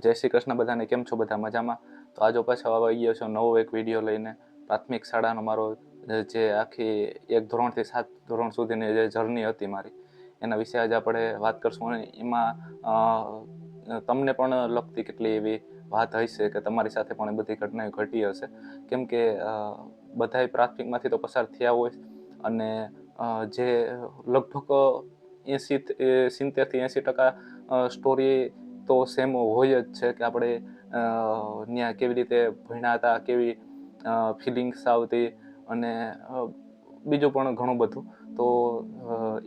જય શ્રી કૃષ્ણ બધાને. કેમ છો બધા? મજામાં? તો આજે પાછો આવી ગયો છું નવો એક વિડીયો લઈને. પ્રાથમિક શાળાનો મારો જે આખી 1 ધોરણથી 7 ધોરણ સુધીની જે જર્ની હતી મારી, એના વિશે આજે આપણે વાત કરશું. અને એમાં તમને પણ લગતી કેટલી એવી વાત હશે કે તમારી સાથે પણ એ બધી ઘટનાઓ ઘટી હશે. કેમ કે બધાય પ્રાથમિકમાંથી તો પસાર થયા હોય, અને જે લગભગ 70-80% સ્ટોરી તો સેમ હોય જ છે કે આપણે ત્યાં કેવી રીતે ભણ્યા હતા, કેવી ફિલિંગ્સ આવતી, અને બીજું પણ ઘણું બધું. તો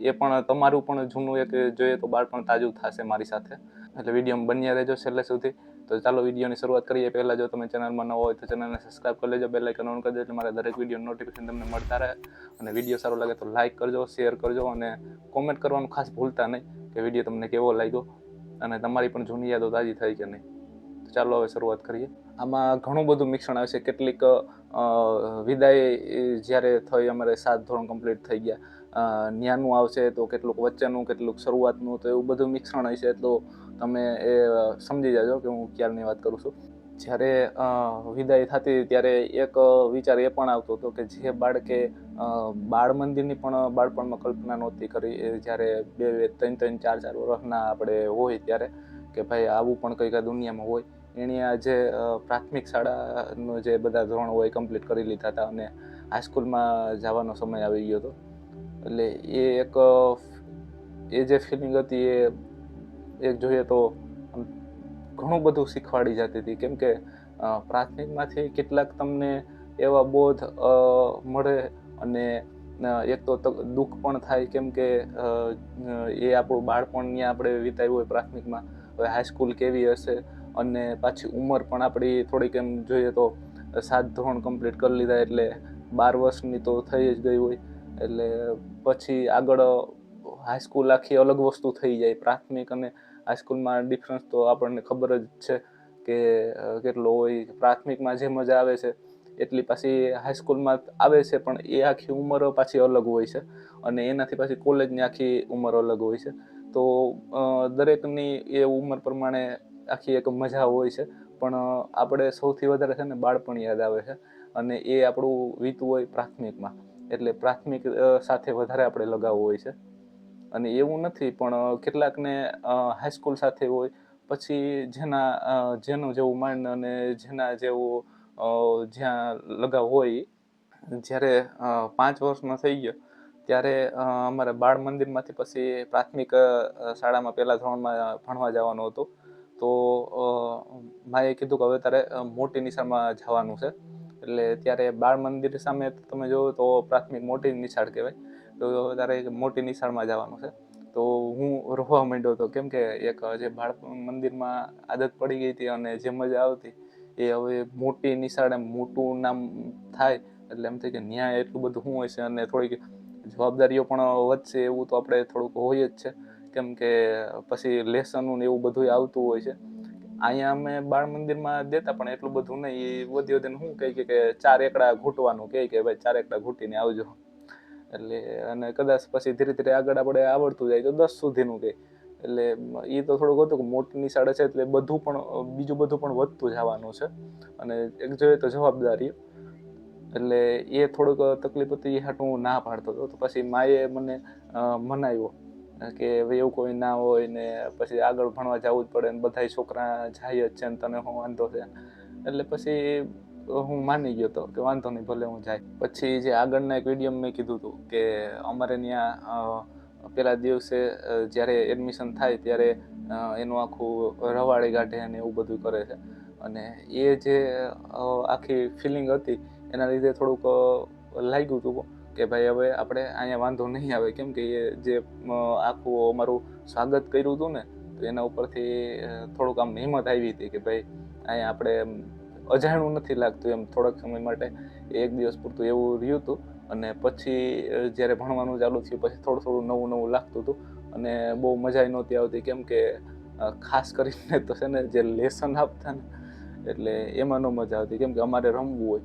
એ પણ તમારું પણ જૂનું એક જોઈએ તો બાળપણ તાજું થશે મારી સાથે. એટલે વિડીયોમાં બન્યા રહેજો છેલ્લે સુધી. તો ચાલો વિડીયોની શરૂઆત કરીએ. પહેલાં જો તમે ચેનલમાં ન હોય તો ચેનલને સબસ્ક્રાઈબ કરી લેજો, બેલ આઇકન ઓન કરી દેજો એટલે મારા દરેક વિડીયો નોટિફિકેશન તમને મળતા રહે. અને વિડીયો સારો લાગે તો લાઇક કરજો, શેર કરજો, અને કોમેન્ટ કરવાનું ખાસ ભૂલતા નહીં કે વિડીયો તમને કેવો લાગ્યો અને તમારી પણ જૂની યાદો તાજી થઈ કે નહીં. તો ચાલો હવે શરૂઆત કરીએ. આમાં ઘણું બધું મિશ્રણ આવે છે. કેટલીક વિદાય જ્યારે થઈ, અમારે 7 ધોરણ કમ્પ્લીટ થઈ ગયા, ન્યાનું આવશે, તો કેટલુંક વચ્ચેનું, કેટલુંક શરૂઆતનું, તો એવું બધું મિશ્રણ હશે. તો તમે એ સમજી જાજો કે હું ક્યારની વાત કરું છું. જ્યારે વિદાય થતી ત્યારે એક વિચાર એ પણ આવતો હતો કે જે બાળકે બાળ મંદિરની પણ બાળપણમાં કલ્પના નહોતી કરી, જ્યારે 2-3-4 વર્ષના આપણે હોય ત્યારે, કે ભાઈ આવું પણ કંઈક આ દુનિયામાં હોય, એણે આ જે પ્રાથમિક શાળાનો જે બધા ધોરણ હોય કમ્પ્લીટ કરી લીધા હતા અને હાઈસ્કૂલમાં જવાનો સમય આવી ગયો હતો. એટલે એ જે ફિલિંગ હતી એ એક જોઈએ તો ઘણું બધું શીખવાડી જતી હતી. કેમ કે પ્રાથમિકમાંથી કેટલાક તમને એવા બોધ મળે, અને એક તો દુઃખ પણ થાય. કેમ કે એ આપણું બાળપણ ત્યાં આપણે વિતાવ્યું હોય પ્રાથમિકમાં. હવે હાઈસ્કૂલ કેવી હશે, અને પાછી ઉંમર પણ આપણી થોડીક એમ જોઈએ તો 7 ધોરણ કમ્પ્લીટ કરી લીધા એટલે 12 વર્ષની તો થઈ જ ગઈ હોય. એટલે પછી આગળ હાઈસ્કૂલ આખી અલગ વસ્તુ થઈ જાય. પ્રાથમિક અને હાઈસ્કૂલમાં ડિફરન્સ તો આપણને ખબર જ છે કે કેટલો હોય. પ્રાથમિકમાં જે મજા આવે છે એટલી પાછી હાઈસ્કૂલમાં આવે છે, પણ એ આખી ઉંમર પાછી અલગ હોય છે, અને એનાથી પાછી કોલેજની આખી ઉંમર અલગ હોય છે. તો દરેકની એ ઉંમર પ્રમાણે આખી એક મજા હોય છે. પણ આપણે સૌથી વધારે છે ને બાળપણ યાદ આવે છે, અને એ આપણું વીતું હોય પ્રાથમિકમાં. એટલે પ્રાથમિક સાથે વધારે આપણે લગાવ હોય છે. અને એવું નથી, પણ કેટલાકને હાઈસ્કૂલ સાથે હોય. પછી જેનું જેવું માઇન્ડ અને જેના જેવું જ્યાં લગાવ હોય. જ્યારે 5 વર્ષનો થઈ ગયો ત્યારે અમારે બાળ મંદિરમાંથી પછી પ્રાથમિક શાળામાં પહેલા ધોરણમાં ભણવા જવાનું હતું. તો માએ કીધું કે હવે તારે મોટી નિશાળમાં જવાનું છે. એટલે ત્યારે બાળ મંદિર સામે તમે જોવો તો પ્રાથમિક મોટી નિશાળ કહેવાય. તો તારે મોટી નિશાળમાં જવાનું છે. તો હું રોવા માંડ્યો હતો. કેમ કે એક જે બાળ મંદિરમાં આદત પડી ગઈ હતી અને જે મજા આવતી એ હવે મોટી નિશાળે મોટું નામ થાય એટલે એમ થાય કે ન્યાય એટલું બધું શું હોય છે, અને થોડીક જવાબદારીઓ પણ વધશે એવું તો આપણે થોડુંક હોય જ છે. કેમ કે પછી લેસનનું ને એવું બધું આવતું હોય છે. અહીંયા અમે બાળ મંદિરમાં દેતા, પણ એટલું બધું નહીં. એ વધીને શું કહે કે 4 એકડા ઘૂંટવાનું કહે કે ભાઈ 4 એકડા ઘૂંટીને આવજો. એટલે અને કદાચ પછી ધીરે ધીરે આગળ આપણે આવડતું જાય તો 10 સુધીનું કહે. એટલે એ તો થોડુંક હતું કે મોટી નિશાળે છે એટલે બીજું બધું પણ વધતું જવાનું છે, અને એક જોઈએ તો જવાબદારી. એટલે એ થોડુંક તકલીફ હતી. એ હાટું હું ના પાડતો હતો. તો પછી માએ મને મનાવ્યો કે ભાઈ એવું કોઈ ના હોય ને, પછી આગળ ભણવા જવું જ પડે ને, બધા છોકરા જાય જ છે ને તને શું વાંધો છે. એટલે પછી હું માની ગયો હતો કે વાંધો નહીં, ભલે હું જાય. પછી જે આગળના એક વિડીયોમાં મેં કીધું હતું કે અમારે ત્યાં પેલા દિવસે જ્યારે એડમિશન થાય ત્યારે એનું આખું રવાડી કાઢે અને એવું બધું કરે છે. અને એ જે આખી ફિલિંગ હતી એના લીધે થોડુંક લાગ્યું હતું કે ભાઈ હવે આપણે અહીંયા વાંધો નહીં આવે. કેમ કે એ જે આખું અમારું સ્વાગત કર્યું હતું ને, તો એના ઉપરથી થોડુંક આમ હિંમત આવી હતી કે ભાઈ અહીંયા આપણે અજાણ્યું નથી લાગતું એમ. થોડાક સમય માટે 1 દિવસ પૂરતું એવું રહ્યું હતું. અને પછી જ્યારે ભણવાનું ચાલુ થયું પછી થોડું થોડું નવું લાગતું હતું, અને બહુ મજા નહોતી આવતી. કેમ કે ખાસ કરીને તો છે ને જે લેસન આપતા ને, એટલે એમાં ન મજા આવતી. કેમ કે અમારે રમવું હોય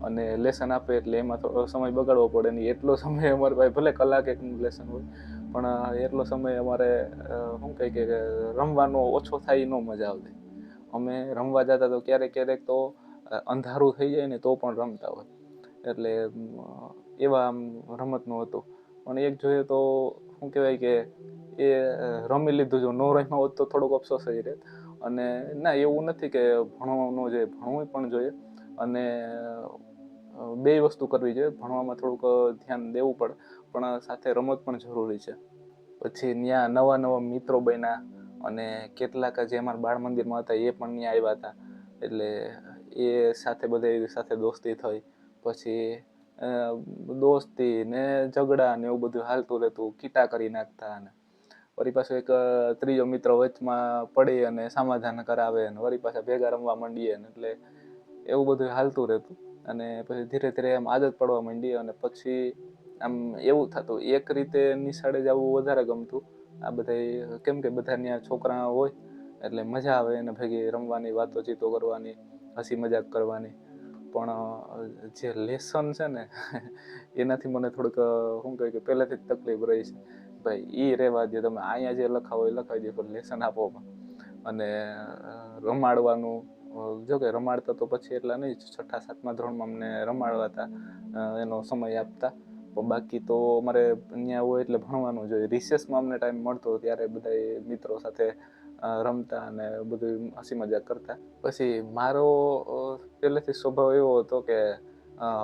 અને લેસન આપે એટલે એમાં થોડો સમય બગાડવો પડે. નહીં એટલો સમય અમારે ભાઈ ભલે કલાક એકનું લેસન હોય, પણ એટલો સમય અમારે શું કહે કે રમવાનો ઓછો થાય ન મજા આવતી. અમે રમવા જતા તો ક્યારેક તો અંધારું થઈ જાય ને તો પણ રમતા હોય. એટલે એવા આમ રમતનું હતું. પણ એક જોઈએ તો શું કહેવાય કે એ રમી લીધું, જો ન રમ્યા હોત તો થોડોક અફસોસ જ રહે. અને ના, એવું નથી કે ભણવું ન જોઈએ, ભણવું પણ જોઈએ. અને બે વસ્તુ કરવી જોઈએ, ભણવામાં થોડુંક ધ્યાન દેવું પડે પણ સાથે રમત પણ જરૂરી છે. પછી ત્યાં નવા નવા મિત્રો બન્યા અને કેટલાક જે અમારા બાળ મંદિરમાં હતા એ પણ ત્યાં આવ્યા હતા. એટલે એ સાથે બધા સાથે દોસ્તી થઈ. પછી દોસ્તી ને ઝઘડા ને એવું બધું હાલતું રહેતું, કીટા કરી નાખતા. અને વળી પાછો એક ત્રીજો મિત્ર વચમાં પડી અને સમાધાન કરાવે ને વળી પાછા ભેગા રમવા માંડીએ ને, એટલે એવું બધું હાલતું રહેતું. અને પછી ધીરે ધીરે એમ આદત પડવા માંડી અને પછી આમ એવું થતું એક રીતે નિશાળે જવું વધારે ગમતું. આ બધા કેમ કે બધા ત્યાં છોકરા હોય એટલે મજા આવે એને ભેગી રમવાની, વાતોચીતો કરવાની, હસી મજાક કરવાની. પણ જે લેસન છે ને એનાથી મને થોડુંક શું કહે કે પહેલેથી જ તકલીફ રહી છે. ભાઈ એ રહેવા દે, તમે અહીંયા જે લખાવો એ લખાવી દો પણ લેસન આપો. અને રમાડવાનું, જો કે રમાડતા તો પછી એટલા નહીં, 6ઠા 7મા ધોરણમાં અમને રમાડવાતા, એનો સમય આપતા. પણ બાકી તો અમારે ત્યાં હોય એટલે ભણવાનું જોઈએ. રિસેસમાં અમને ટાઈમ મળતો ત્યારે બધા મિત્રો સાથે રમતા અને બધું હસી મજાક કરતા. પછી મારો પહેલેથી સ્વભાવ એવો હતો કે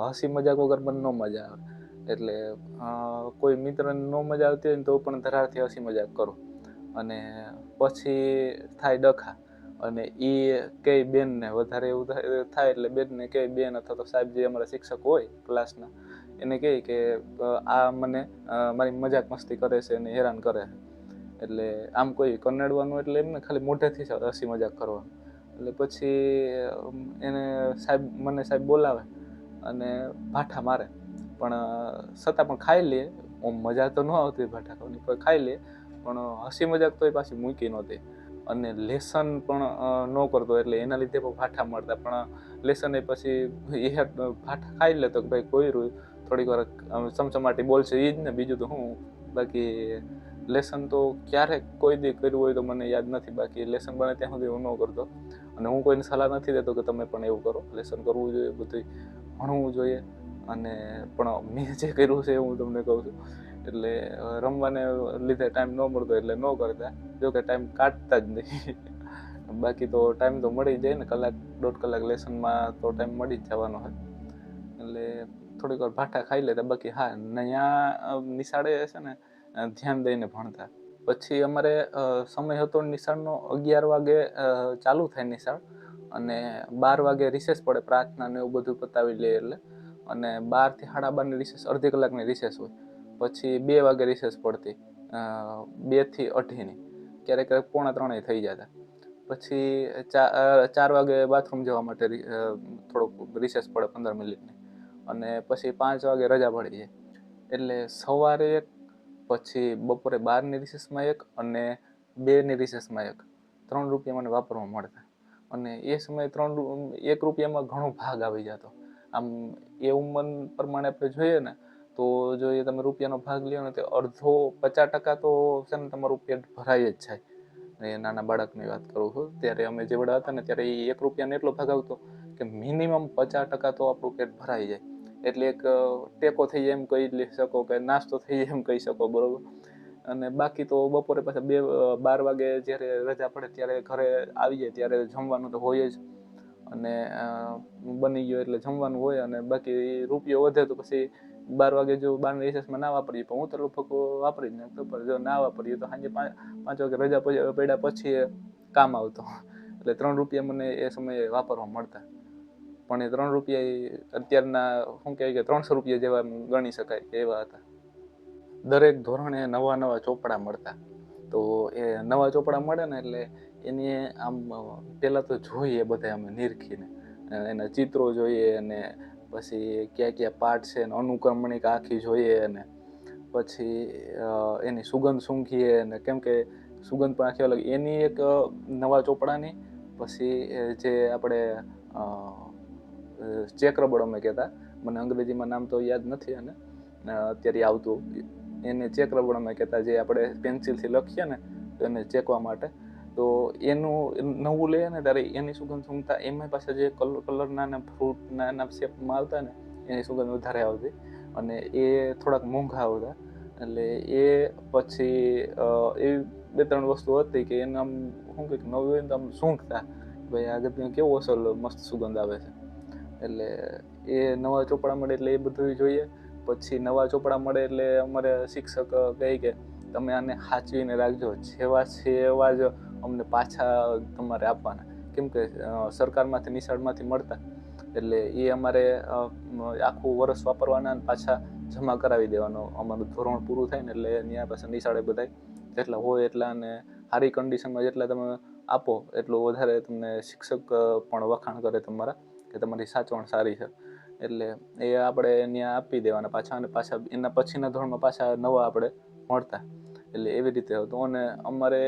હસી મજાક વગર મને ન મજા આવે. એટલે કોઈ મિત્રને ન મજા આવતી હોય ને તો પણ ધરારથી હસી મજાક કરું. અને પછી થાય ડખા અને એ કઈ બેનને વધારે એવું થાય એટલે બેનને કઈ, બેન અથવા તો સાહેબ જે અમારા શિક્ષક હોય ક્લાસના એને કહે કે આ મને મારી મજાક મસ્તી કરે છે અને હેરાન કરે. એટલે આમ કોઈ કન્નડવાનું એટલે એમને ખાલી મોઢેથી હસી મજાક કરવાનું. એટલે પછી એને સાહેબ બોલાવે અને ભાઠા મારે. પણ છતાં પણ ખાઈ લે. મજા તો ન આવતી ભાઠા ખાવાની, પણ ખાઈ લે. પણ હસી મજાક તો એ પાછી મૂકી નહોતી. અને લેસન પણ ન કરતો એટલે એના લીધે પણ ભાઠા મળતા. પણ લેસન એ પછી એ ભાઠા ખાઈ લેતો કે ભાઈ કોઈ રહ્યું, થોડીક વાર ચમચમાટી બોલશે એ જ ને, બીજું તો હું. બાકી લેસન તો ક્યારેક કોઈ દી કર્યું હોય તો મને યાદ નથી. બાકી લેસન બને ત્યાં સુધી હું ન કરતો. અને હું કોઈને સલાહ નથી દેતો કે તમે પણ એવું કરો. લેસન કરવું જોઈએ, બધું ભણવું જોઈએ. અને પણ મેં જે કર્યું છે એ હું તમને કહું છું. એટલે રમવાને લીધે ટાઈમ ન મળતો એટલે ન કરતા. જો કે ટાઈમ કાઢતા જ નહીં. બાકી તો ટાઈમ તો મળી જાય ને, 1-1.5 કલાક લેસનમાં તો ટાઈમ મળી જ જવાનો હોય. એટલે થોડીક વાર ભાઠા ખાઈ લેતા. બાકી હા, ત્યાં નિશાળે છે ને ધ્યાન દઈને ભણતા. પછી અમારે સમય હતો નિશાળનો 11 વાગે ચાલુ થાય નિશાળ અને 12 વાગે રિસેસ પડે, પ્રાર્થના ને એવું બધું પતાવી લે એટલે. અને 12 થી 12:30 રિસેસ, અડધી કલાકની રિસેસ હોય. પછી 2 વાગે રિસેસ પડતી, 2 થી 2:30ની, ક્યારેક ક્યારેક 2:45 થઈ જતા. પછી 4 વાગે બાથરૂમ જવા માટે થોડોક રિસેસ પડે 15 મિનિટની. અને પછી 5 વાગે રજા પડી જાય. એટલે સવારે એક, પછી બપોરે 12ની રિસેસમાં એક અને 2ની રિસેસમાં એક, 3 રૂપિયા મને વાપરવા મળતા. અને એ સમયે 1 રૂપિયામાં ઘણો ભાગ આવી જતો. આમ એ ઉંમર પ્રમાણે આપણે જોઈએ ને તો જો એ તમે રૂપિયાનો ભાગ લ્યો ને તો અડધો 50% તો છે ને તમારું પેટ ભરાઈ જ જાય. એ નાના બાળકની વાત કરું છું. ત્યારે અમે જેવડા હતા ને ત્યારે એ 1 રૂપિયાનો એટલો ભાગ આવતો કે મિનિમમ 50% તો આપણું પેટ ભરાઈ જાય. એટલે એક ટેકો થઈ જાય એમ કહી શકો, કે નાસ્તો થઈ જાય એમ કહી શકો, બરોબર. અને બાકી તો બપોરે પાછા 12 વાગે જ્યારે રજા પડે ત્યારે ઘરે આવી જાય ત્યારે જમવાનું તો હોય જ. અને બની ગયો એટલે જમવાનું હોય. અને બાકી રૂપિયો વધે તો પછી 12 વાગે જો 12ની રિસેસમાં ના વાપરીએ, પણ હું તો લગભગ વાપરી જ નાખતો. પણ જો ના વાપરીએ તો સાંજે 5 વાગે રજા પડ્યા પછી કામ આવતો. એટલે 3 રૂપિયા મને એ સમયે વાપરવા મળતા. પણ એ 3 રૂપિયા અત્યારના શું કહેવાય કે 300 રૂપિયા જેવા ગણી શકાય એવા હતા. દરેક ધોરણે નવા નવા ચોપડા મળતા. તો એ નવા ચોપડા મળે ને એટલે એની આમ પહેલાં તો જોઈએ બધા અમે નિરખીને, એના ચિત્રો જોઈએ અને પછી કયા કયા પાઠ છે ને અનુક્રમણિકા આખી જોઈએ. અને પછી એની સુગંધ સૂંઘીએ. અને કેમ કે સુગંધ પણ આખી અલગ એની એક નવા ચોપડાની. પછી જે આપણે ચેક રબડ અમે કહેતા, મને અંગ્રેજીમાં નામ તો યાદ નથી અને અત્યારે આવતું. એને ચેક રબડ અમે કહેતા, જે આપણે પેન્સિલથી લખીએ ને તો એને ચેકવા માટે. તો એનું નવું લે ને ત્યારે એની સુગંધ સૂંઘતા એમાં પાછા જે કલરના ને ફ્રૂટના એના શેપમાં આવતા ને એની સુગંધ વધારે આવતી અને એ થોડાક મોંઘા આવતા. એટલે એ પછી એવી 2-3 વસ્તુ હતી કે એને આમ શું કે નવી હોય ને તો આમ સૂંઘતા ભાઈ આ ગતિમાં કેવો અસલ મસ્ત સુગંધ આવે છે. એટલે એ નવા ચોપડા મળે એટલે એ બધું જોઈએ. પછી નવા ચોપડા મળે એટલે અમારે શિક્ષક કહે કે તમે આને સાચવીને રાખજો, જેવા છે એવા જ અમને પાછા તમારે આપવાના, કેમ કે સરકારમાંથી નિશાળમાંથી મળતા એટલે એ અમારે આખું વર્ષ વાપરવાના અને પાછા જમા કરાવી દેવાનો. અમારું ધોરણ પૂરું થાય ને એટલે ત્યાં પાછા નિશાળે બધા જેટલા હોય એટલા અને સારી કન્ડિશનમાં જેટલા તમે આપો એટલું વધારે તમને શિક્ષક પણ વખાણ કરે તમારા કે તમારી સાચવણ સારી છે. એટલે એ આપણે ત્યાં આપી દેવાના પાછા અને પાછા એના પછીના ધોરણમાં પાછા નવા આપણે મળતા. એટલે એવી રીતે હતું. અને અમારે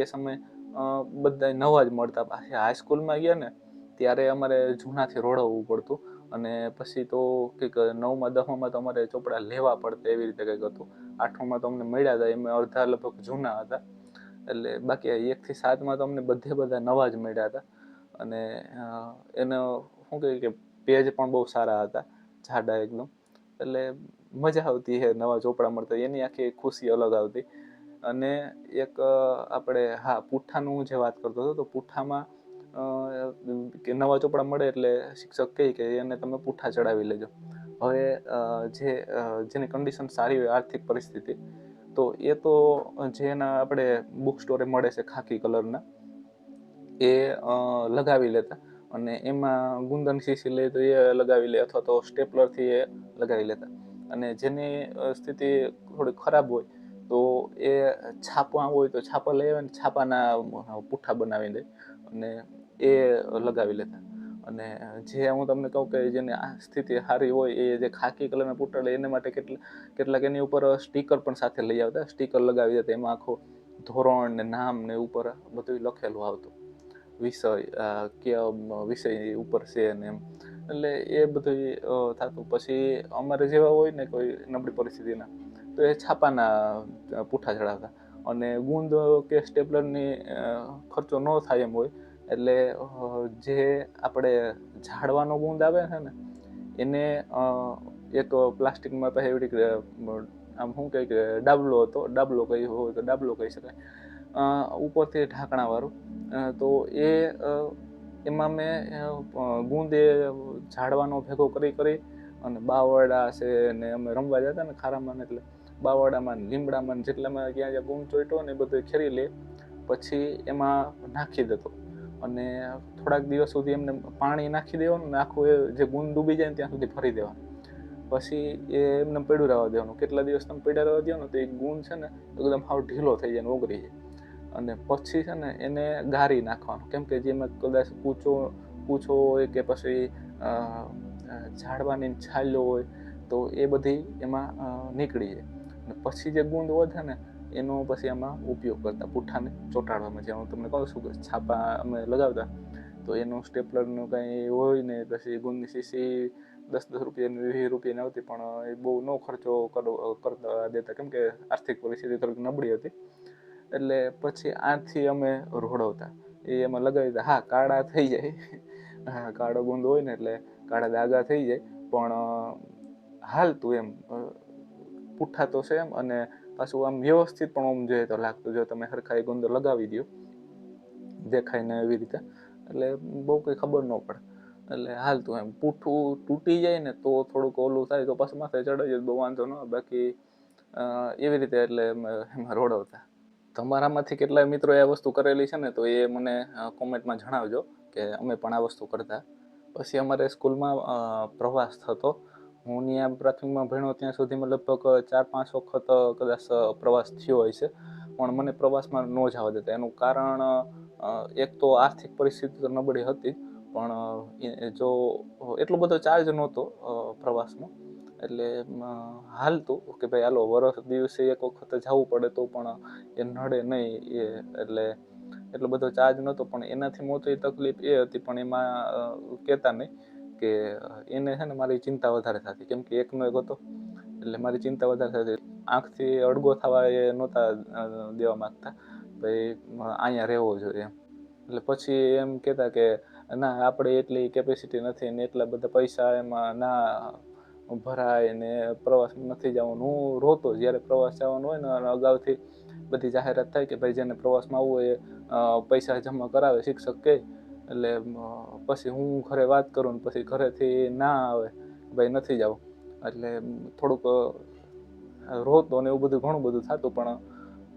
એ સમય બધા નવા જ મળતા. પાછા હાઈસ્કૂલમાં ગયા ને ત્યારે અમારે જૂનાથી રોડાવવું પડતું અને પછી તો કંઈક 9માં 10માં તો અમારે ચોપડા લેવા પડતા એવી રીતે કંઈક હતું. 8માં તો અમને મળ્યા હતા એમાં અડધા લગભગ જૂના હતા. એટલે બાકી 1 થી 7માં તો અમને બધા નવા જ મળ્યા હતા. અને એનો શું કહે કે પેજ પણ બહુ સારા હતા, જાડા એકદમ. એટલે મજા આવતી છે નવા ચોપડા મળતા, એની આખી ખુશી અલગ આવતી. અને એક આપણે પુઠ્ઠાનું જે વાત કરતો હતો તો પુઠ્ઠામાં કે નવા ચોપડા મળે એટલે શિક્ષક કહે કે એને તમે પુઠ્ઠા ચડાવી લેજો. હવે જેની કન્ડિશન સારી હોય આર્થિક પરિસ્થિતિ તો એ તો જેના આપણે બુક સ્ટોરે મળે છે ખાકી કલરના એ લગાવી લેતા અને એમાં ગુંદન શીશી લે તો એ લગાવી લે અથવા તો સ્ટેપલરથી એ લગાવી લેતા. અને જેની સ્થિતિ થોડી ખરાબ હોય તો એ છાપા હોય તો છાપા લઈ આવે ને છાપાના પુઠ્ઠા બનાવી દે અને એ લગાવી લેતા. અને જે હું તમને કહું કે જેની સ્થિતિ સારી હોય એ જે ખાકી કલરના પુઠ્ઠા લે એના માટે કેટલાક એની ઉપર સ્ટીકર પણ સાથે લઈ આવતા. સ્ટીકર લગાવી દેતા, એમાં આખો ધોરણ ને નામ ને ઉપર બધું લખેલું આવતું, વિષય કયા વિષય ઉપર છે ને એમ. એટલે એ બધું થતું. પછી અમારે જેવા હોય ને કોઈ નબળી પરિસ્થિતિના તો એ છાપાના પુઠ્ઠા ચડાવતા. અને ગુંદ કે સ્ટેપલરની ખર્ચો ન થાય એમ હોય એટલે જે આપણે ઝાડવાનો ગુંદ આવે છે ને એને એક પ્લાસ્ટિકમાં પછી એવી આમ શું કહે કે ડાબલો હતો, ડાબલો કહી હોય તો ડાબલો કહી શકાય, ઉપરથી ઢાંકણાવાળું. તો એમાં મેં ગુંદ એ ઝાડવાનો ભેગો કરી અને બાવળા છે ને અમે રમવા જતા ને ખારામાં, એટલે બાવળામાં લીમડામાં જેટલામાં જ્યાં ગુંદ ચોઈટો ને એ બધું ખેરી લે પછી એમાં નાખી દેતો. અને થોડાક દિવસ સુધી એમને પાણી નાખી દેવાનું ને આખું એ જે ગુંદ ડૂબી જાય ને ત્યાં સુધી ભરી દેવાનું. પછી એ એમને પડ્યું રહેવા દેવાનું. કેટલા દિવસ તમે પડ્યા રહેવા દો ને તો એ ગુંદ છે ને એકદમ સાવ ઢીલો થઈ જાય ને ઓગળી જાય. અને પછી છે ને એને ગારી નાખવાનું, કેમ કે જેમાં કદાચ પૂછો હોય કે પછી ઝાડવાની છાલો હોય તો એ બધી એમાં નીકળી જાય. અને પછી જે ગુંદ વધે ને એનો પછી એમાં ઉપયોગ કરતા પુઠ્ઠાને ચોંટાડવામાં. જે હું તમને કહું છું કે છાપા અમે લગાવતા તો એનું સ્ટેપલરનું કંઈ હોય ને પછી ગુંદની શીશી 10-10 રૂપિયાની 20 રૂપિયાની આવતી, પણ એ બહુ ન ખર્ચો કરતા દેતા કેમ કે આર્થિક પરિસ્થિતિ થોડીક નબળી હતી. એટલે પછી આથી અમે રોડવતા, એ એમાં લગાવી દીધા. હા, કાળા થઈ જાય, કાળો ગુંદ હોય ને એટલે કાળા દાગા થઈ જાય, પણ હાલતું એમ. પુઠ્ઠા તો છે એમ, અને પાછું આમ વ્યવસ્થિત પણ આમ જોઈએ તો લાગતું, જો તમે હરખા ગુંદ લગાવી દો દેખાય ને એવી રીતે, એટલે બહુ કંઈ ખબર ન પડે. એટલે હાલતું એમ. પુઠ્ઠું તૂટી જાય ને તો થોડુંક ઓલું થાય તો પાછું માથે ચડાઈ જાય, બહુ વાંધો ન આવે. બાકી એવી રીતે એટલે એમાં રોડવતા. તમારામાંથી કેટલાય મિત્રો એ વસ્તુ કરેલી છે ને તો એ મને કોમેન્ટમાં જણાવજો કે અમે પણ આ વસ્તુ કરતા. પછી અમારે સ્કૂલમાં પ્રવાસ થતો. હું ત્યાં પ્રાથમિકમાં ભણ્યો ત્યાં સુધીમાં લગભગ 4-5 વખત કદાચ પ્રવાસ થયો હોય છે, પણ મને પ્રવાસમાં ન જવા દેતા. એનું કારણ એક તો આર્થિક પરિસ્થિતિ તો નબળી હતી, પણ જો એટલો બધો ચાર્જ નહોતો પ્રવાસમાં, એટલે હાલતું કે ભાઈ હાલો વરસ દિવસે એક વખત જવું પડે તો પણ એ નડે નહીં. એટલે એટલો બધો ચાર્જ નહોતો, પણ એનાથી મોટી તકલીફ એ હતી, પણ એમાં કહેતા નહીં કે એને છે ને મારી ચિંતા વધારે થતી, કેમ કે એકનો એક હતો એટલે મારી ચિંતા વધારે થતી. આંખથી અડગો થવા એ નહોતા દેવા માગતા, ભાઈ અહીંયા રહેવો જોઈએ એમ. એટલે પછી એમ કહેતા કે ના આપણે એટલી કેપેસિટી નથી ને એટલા બધા પૈસા એમાં ના ભરાય ને પ્રવાસમાં નથી જવાનું. હું રોતો જ્યારે પ્રવાસ જવાનું હોય ને અને અગાઉથી બધી જાહેરાત થાય કે ભાઈ જેને પ્રવાસમાં આવવું હોય એ પૈસા જમા કરાવે શિક્ષક કહે. એટલે પછી હું ઘરે વાત કરું ને પછી ઘરેથી ના આવે ભાઈ નથી જવું. એટલે થોડુંક રોતો ને એવું બધું ઘણું બધું થતું, પણ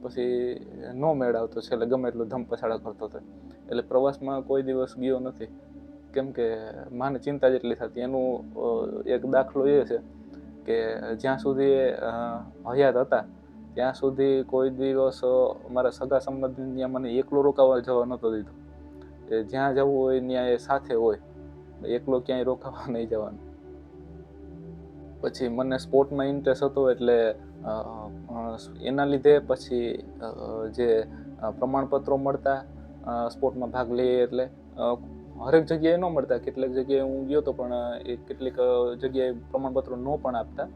પછી ન મેળ આવતો છેલ્લે ગમે એટલું ધમપછાડા કરતો હતો. એટલે પ્રવાસમાં કોઈ દિવસ ગયો નથી, કેમ કે માને ચિંતા જેટલી થતી. એનું એક દાખલો એ છે કે જ્યાં સુધી હયાત હતા ત્યાં સુધી કોઈ દિવસ મારા સગા સંબંધી મને એકલો રોકાવા જવા નહોતો દીધો. જ્યાં જવું હોય ત્યાં એ સાથે હોય, એકલો ક્યાંય રોકાવા નહીં જવાનું. પછી મને સ્પોર્ટમાં ઇન્ટરેસ્ટ હતો એટલે એના લીધે પછી જે પ્રમાણપત્રો મળતા સ્પોર્ટમાં ભાગ લઈએ એટલે હરેક જગ્યાએ ન મળતા. કેટલીક જગ્યાએ હું ગયો હતો પણ એ કેટલીક જગ્યાએ પ્રમાણપત્રો ન પણ આપતા.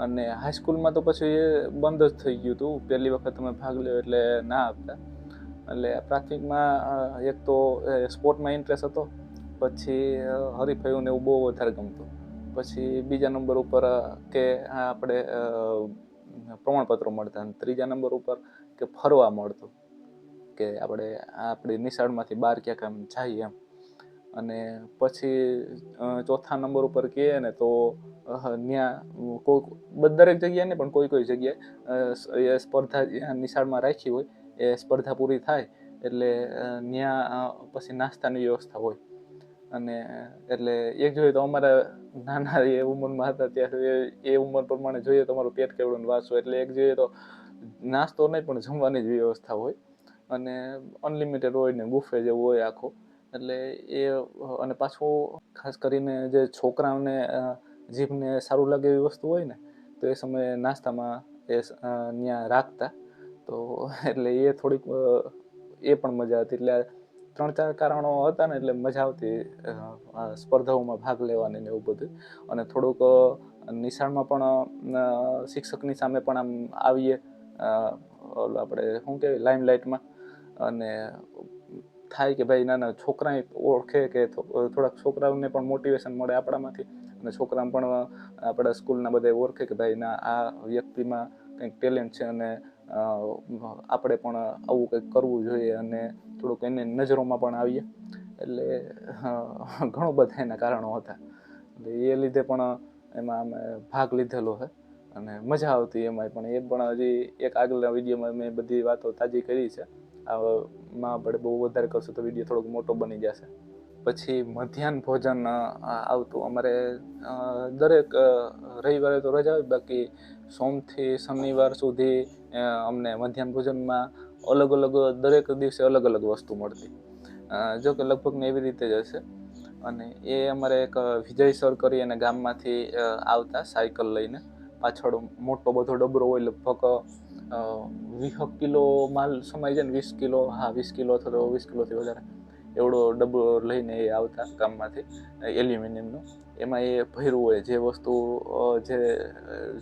અને હાઈસ્કૂલમાં તો પછી એ બંધ જ થઈ ગયું હતું. પહેલી વખત તમે ભાગ લ્યો એટલે ના આપતા. એટલે પ્રાથમિકમાં એક તો સ્પોર્ટમાં ઇન્ટરેસ્ટ હતો, પછી હરીફાઈઓને એવું બહુ વધારે ગમતું. પછી બીજા નંબર ઉપર કે આપણે પ્રમાણપત્રો મળતા. અને ત્રીજા નંબર ઉપર કે ફરવા મળતું, કે આપણે આપણી નિશાળમાંથી બહાર ક્યાંક આમ જઈએ એમ. અને પછી ચોથા નંબર ઉપર કહે ને તો ત્યાં કોઈ દરેક જગ્યાએ નહીં પણ કોઈ જગ્યાએ એ સ્પર્ધા જ્યાં નિશાળમાં રાખી હોય એ સ્પર્ધા પૂરી થાય એટલે ત્યાં પછી નાસ્તાની વ્યવસ્થા હોય. અને એટલે એક જોઈએ તો અમારા નાના એ ઉંમરમાં હતા ત્યારે એ ઉંમર પ્રમાણે જોઈએ તો અમારું પેટ કેવડું વાંચવું, એટલે એક જોઈએ તો નાસ્તો નહીં પણ જમવાની જ વ્યવસ્થા હોય. અને અનલિમિટેડ હોય ને બુફે જેવું હોય આખું. એટલે એ અને પાછું ખાસ કરીને જે છોકરાઓને જીભને સારું લાગે એવી વસ્તુ હોય ને તો એ સમયે નાસ્તામાં એ ત્યાં રાખતા. તો એટલે એ થોડીક એ પણ મજા હતી. એટલે 3-4 કારણો હતા ને એટલે મજા આવતી સ્પર્ધાઓમાં ભાગ લેવાની ને એવું બધું. અને થોડુંક નિશાળમાં પણ શિક્ષકની સામે પણ આમ આવીએ આપણે શું કહેવાય લાઇમલાઇટમાં. અને થાય કે ભાઈ નાના છોકરાએ ઓળખે કે થોડાક છોકરાઓને પણ મોટિવેશન મળે આપણામાંથી. અને છોકરાને પણ આપણા સ્કૂલના બધા ઓળખે કે ભાઈ ના આ વ્યક્તિમાં કંઈક ટેલેન્ટ છે અને આપણે પણ આવું કંઈક કરવું જોઈએ અને થોડુંક એને નજરોમાં પણ આવીએ. એટલે ઘણું બધા એના કારણો હતા. એટલે એ લીધે પણ એમાં અમે ભાગ લીધેલો છે અને મજા આવતી એમાંય. પણ એ પણ હજી એક આગળના વિડીયોમાં મેં બધી વાતો તાજી કરી છે. આમાં આપણે બહુ વધારે કરશું તો વિડીયો થોડોક મોટો બની જશે. પછી મધ્યાહન ભોજન આવતું અમારે દરેક રવિવારે તો રજા હોય, બાકી સોમથી શનિવાર સુધી અમને મધ્યાહન ભોજનમાં અલગ અલગ દરેક દિવસે અલગ અલગ વસ્તુ મળતી. જો કે લગભગ ને એવી રીતે જ હશે. અને એ અમારે એક વિજય સર કરી અને ગામમાંથી આવતા સાયકલ લઈને. પાછળ મોટો બધો ડબરો હોય, લગભગ 20 કિલો માલ સમાઈ જાય ને 20 કિલો, હા 20 કિલો અથવા તો 20 કિલોથી વધારે એવડો ડબ્બો લઈને એ આવતા ગામમાંથી એલ્યુમિનિયમનો. એમાં એ ભર્યું હોય જે વસ્તુ જે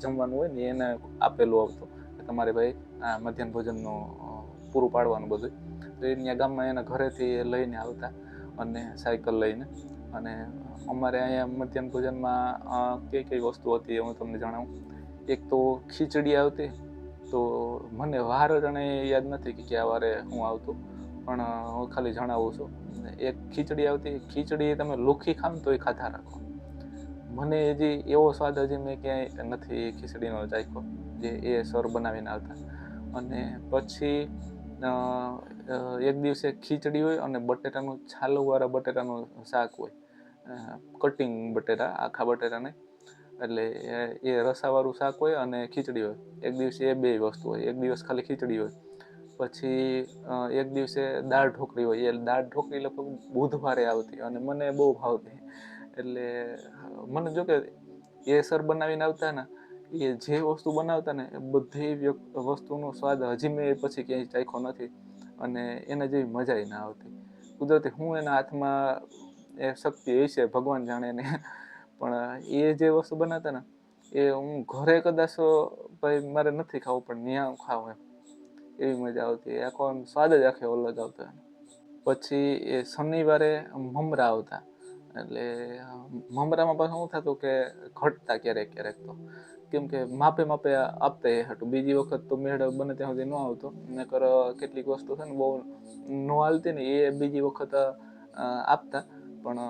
જમવાનું હોય ને એને આપેલું આવતું કે તમારે ભાઈ આ મધ્યાહન ભોજનનું પૂરું પાડવાનું બધું. તો એ ત્યાં ગામમાં એના ઘરેથી લઈને આવતા અને સાયકલ લઈને. અને અમારે અહીંયા મધ્યાહન ભોજનમાં કઈ વસ્તુ હતી હું તમને જણાવું. એક તો ખીચડી આવતી. તો મને વાર અને યાદ નથી કે કયા વારે હું આવતું, પણ હું ખાલી જણાવું છું. એક ખીચડી આવતી. ખીચડી તમે લુખી ખાવ ને તો એ ખાધા રાખો. મને હજી એવો સ્વાદ હજી મેં ક્યાંય નથી ખીચડીનો ચાખ્યો જે એ સર બનાવીને આવતા. અને પછી એક દિવસે ખીચડી હોય અને બટેટાનું છાલવાળા બટેટાનું શાક હોય, કટિંગ બટેટા, આખા બટેટાને. એટલે એ રસાવાળું શાક હોય અને ખીચડી હોય. એક દિવસે એ બે વસ્તુ હોય, એક દિવસ ખાલી ખીચડી હોય. પછી એક દિવસે દાળ ઢોકળી હોય. એ દાળ ઢોકળી લગભગ બુધવારે આવતી અને મને બહુ ભાવતી. એટલે મને જો કે એ સર બનાવીને આવતા ને એ જે વસ્તુ બનાવતા ને એ બધી વસ્તુનો સ્વાદ હજી મેં પછી ક્યાંય ચાખ્યો નથી અને એને જેવી મજા ના આવતી. કુદરતી હું એના હાથમાં એ શક્તિ હશે ભગવાન જાણે ને, પણ એ જે વસ્તુ બનાવતા ને એ હું ઘરે કદાચ ભાઈ મારે નથી ખાવું પણ ત્યાં ખાવું એમ. એવી મજા આવતી. આખો આમ સ્વાદ જ આખો અલગ આવતો. પછી એ શનિવારે મમરા આવતા. એટલે મમરામાં પાછું શું થતું કે ઘટતા ક્યારેક ક્યારેક તો, કેમ કે માપે માપે આપતા એ હાટું. બીજી વખત તો મેળ બને ત્યાં સુધી ન આવતો, નકર કેટલીક વસ્તુ છે ને બહુ ન હાલતી ને એ બીજી વખત આપતા. પણ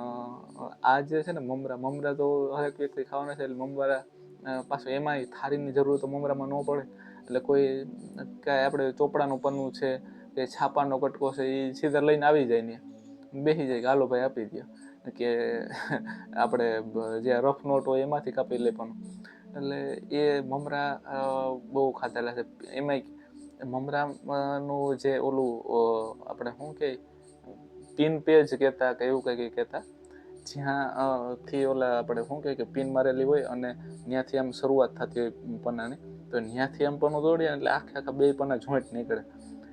આ જે છે ને મમરા તો હરેક વ્યક્તિ ખાવાના છે, એટલે મમરા પાછું એમાંય થાળીની જરૂર તો મમરામાં ન પડે. એટલે કોઈ કાંઈ આપણે ચોપડાનું પન્નું છે કે છાપાનો કટકો છે એ સીધા લઈને આવી જાય ને બેસી જાય કે હાલો ભાઈ આપી દો, કે આપણે જે રફ નોટ હોય એમાંથી કાપી લે પણ. એટલે એ મમરા બહુ ખાધેલા છે. એમાંય મમરાનું જે ઓલું આપણે શું કહે પિન પેજ કહેતા કે એવું કંઈક કહેતા, જ્યાં થી ઓલા આપણે શું કહે કે પિન મારેલી હોય અને ત્યાંથી આમ શરૂઆત થતી હોય પન્નાની, તો ત્યાંથી આમ પન્નું દોડીએ એટલે આખા બે પન્ના જોઈન્ટ નીકળે.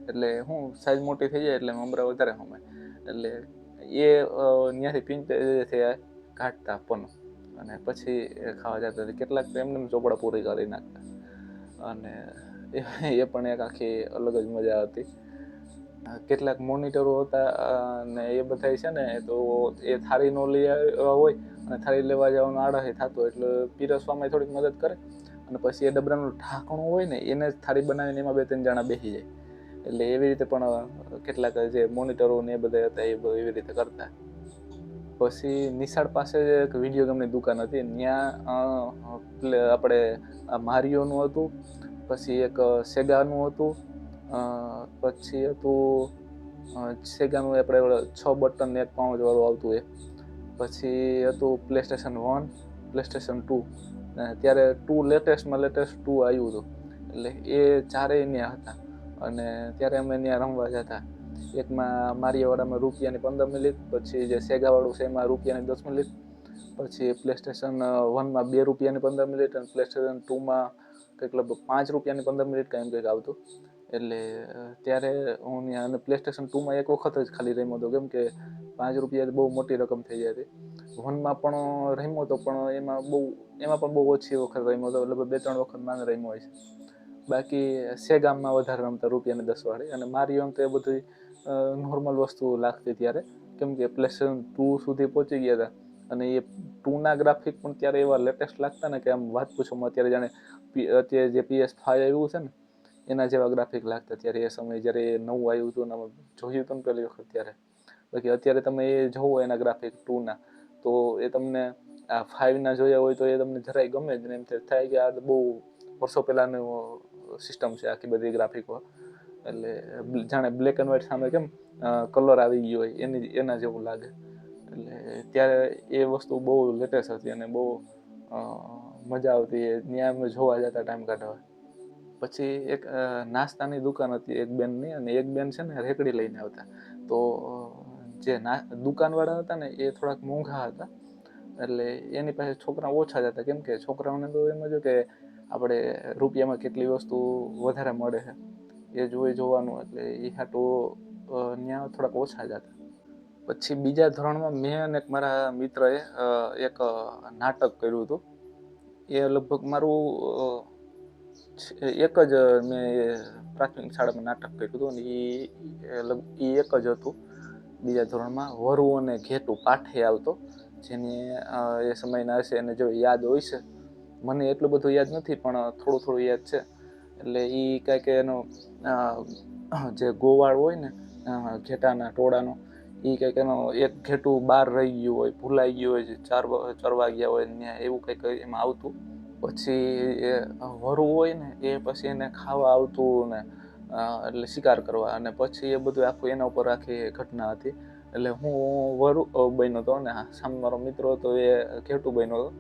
એટલે શું સાઈઝ મોટી થઈ જાય એટલે મમરા વધારે સમાય. એટલે એ ત્યાંથી પિન પેજથી કાઢતા પન્નું અને પછી ખાવા જતા. કેટલાક તો એમને ચોપડા પૂરી કરી નાખતા. અને એ પણ એક આખી અલગ જ મજા હતી. કેટલાક મોનિટરો હતા ને એ બધા છે ને તો એ થાળી નો લઈ હોય અને થાળી લેવા જવાનું આળસ થતું, એટલે પીરસવામાં થોડીક મદદ કરે. અને પછી એ ડબરાનું ઢાંકણું હોય ને એને થાળી બનાવીને એમાં 2-3 જણા બેસી જાય. એટલે એવી રીતે પણ કેટલાક જે મોનિટરો ને એ બધા હતા એ એવી રીતે કરતા. પછી નિશાળ પાસે એક વિડીયો ગેમની દુકાન હતી, ત્યાં આપણે મારિયોનું હતું, પછી એક સેગાનું હતું, પછી હતું સેગાનું આપણે 6 બટન 1 પાઉચ વાળું આવતું એ, પછી હતું પ્લેસ્ટેશન 1, પ્લેસ્ટેશન 2, ત્યારે 2 લેટેસ્ટમાં લેટેસ્ટ 2 આવ્યું હતું. એટલે એ ચારેય ત્યાં હતા અને ત્યારે અમે ત્યાં રમવા જતા. એકમાં મારિયાવાળામાં ₹15, પછી જે સેગાવાળું છે એમાં ₹10, પછી પ્લેસ્ટેશન 1માં ₹2.15 અને પ્લેસ્ટેશન 2માં કંઈક લગભગ ₹5.15 કાંઈ એમ કંઈક આવતું. એટલે ત્યારે હું ત્યાં, અને પ્લેસ્ટેશન 2માં એક વખત જ ખાલી રમ્યો હતો, કેમ કે ₹5 બહુ મોટી રકમ થઈ જાય હતી. 1માં પણ રમ્યો હતો પણ એમાં પણ બહુ ઓછી વખત રમ્યો હતો, લગભગ 2-3 વખત માન રમ્યો હોય છે. બાકી સેગામમાં વધારે રમતા ₹10 વાળી. અને મારિયો તો એ બધી નોર્મલ વસ્તુ લાગતી ત્યારે, કેમ કે પ્લેસ્ટેશન 2 સુધી પહોંચી ગયા હતા. અને એ 2ના ગ્રાફિક પણ ત્યારે એવા લેટેસ્ટ લાગતા ને કે આમ વાત પૂછોમાં. અત્યારે જે PS5 આવ્યું છે ને એના જેવા ગ્રાફિક લાગતા ત્યારે એ સમયે જ્યારે એ નવું આવ્યું હતું ને જોયું હતું ને પહેલી વખત ત્યારે. બાકી અત્યારે તમે એ જોવો એના ગ્રાફિક 2ના, તો એ તમને આ 5ના જોયા હોય તો એ તમને જરાય ગમે જ ને, એમ થાય કે આ બહુ વર્ષો પહેલાનું સિસ્ટમ છે આખી બધી ગ્રાફિકો. એટલે જાણે બ્લેક એન્ડ વ્હાઈટ સામે કેમ કલર આવી ગયો હોય એના જેવું લાગે. એટલે ત્યારે એ વસ્તુ બહુ લેટેસ્ટ હતી અને બહુ મજા આવતી. ત્યાં અમે જોવા જતા ટાઈમ કાઢવા. પછી એક નાસ્તાની દુકાન હતી એક બેનની, અને એક બેન છે ને રેકડી લઈને આવતા. તો જે દુકાનવાળા હતા ને એ થોડાક મોંઘા હતા, એટલે એની પાસે છોકરા ઓછા જ હતા, કેમ કે છોકરાઓને તો એમ જ કે આપણે રૂપિયામાં કેટલી વસ્તુ વધારે મળે છે એ જોવાનું, એટલે એ હાટું ત્યાં થોડાક ઓછા જ હતા. પછી બીજા ધોરણમાં મેં અને મારા મિત્રએ એક નાટક કર્યું હતું. એ લગભગ મારું એક જ મેં પ્રાથમિક શાળામાં નાટક કર્યું હતું, અને એ એક જ હતું બીજા ધોરણમાં. વરુ અને ઘેટું પાઠે આવતો, જેને એ સમયના હશે એને જો યાદ હોય છે. મને એટલું બધું યાદ નથી પણ થોડું થોડું યાદ છે. એટલે એ કાંઈક એનો જે ગોવાળ હોય ને ઘેટાના ટોળાનો, એ કંઈક એનો એક ઘેટું બહાર રહી ગયું હોય, ભૂલાઈ ગયું હોય, ચરવા ગયા હોય ત્યાં, એવું કંઈક એમાં આવતું. પછી એ વરુ હોય ને એ પછી એને ખાવા આવતું ને, એટલે શિકાર કરવા, અને પછી એ બધું આખું એના ઉપર આખી ઘટના હતી. એટલે હું વરુ બન્યો હતો અને સામે મારો મિત્ર હતો એ ઘેટું બન્યો હતો.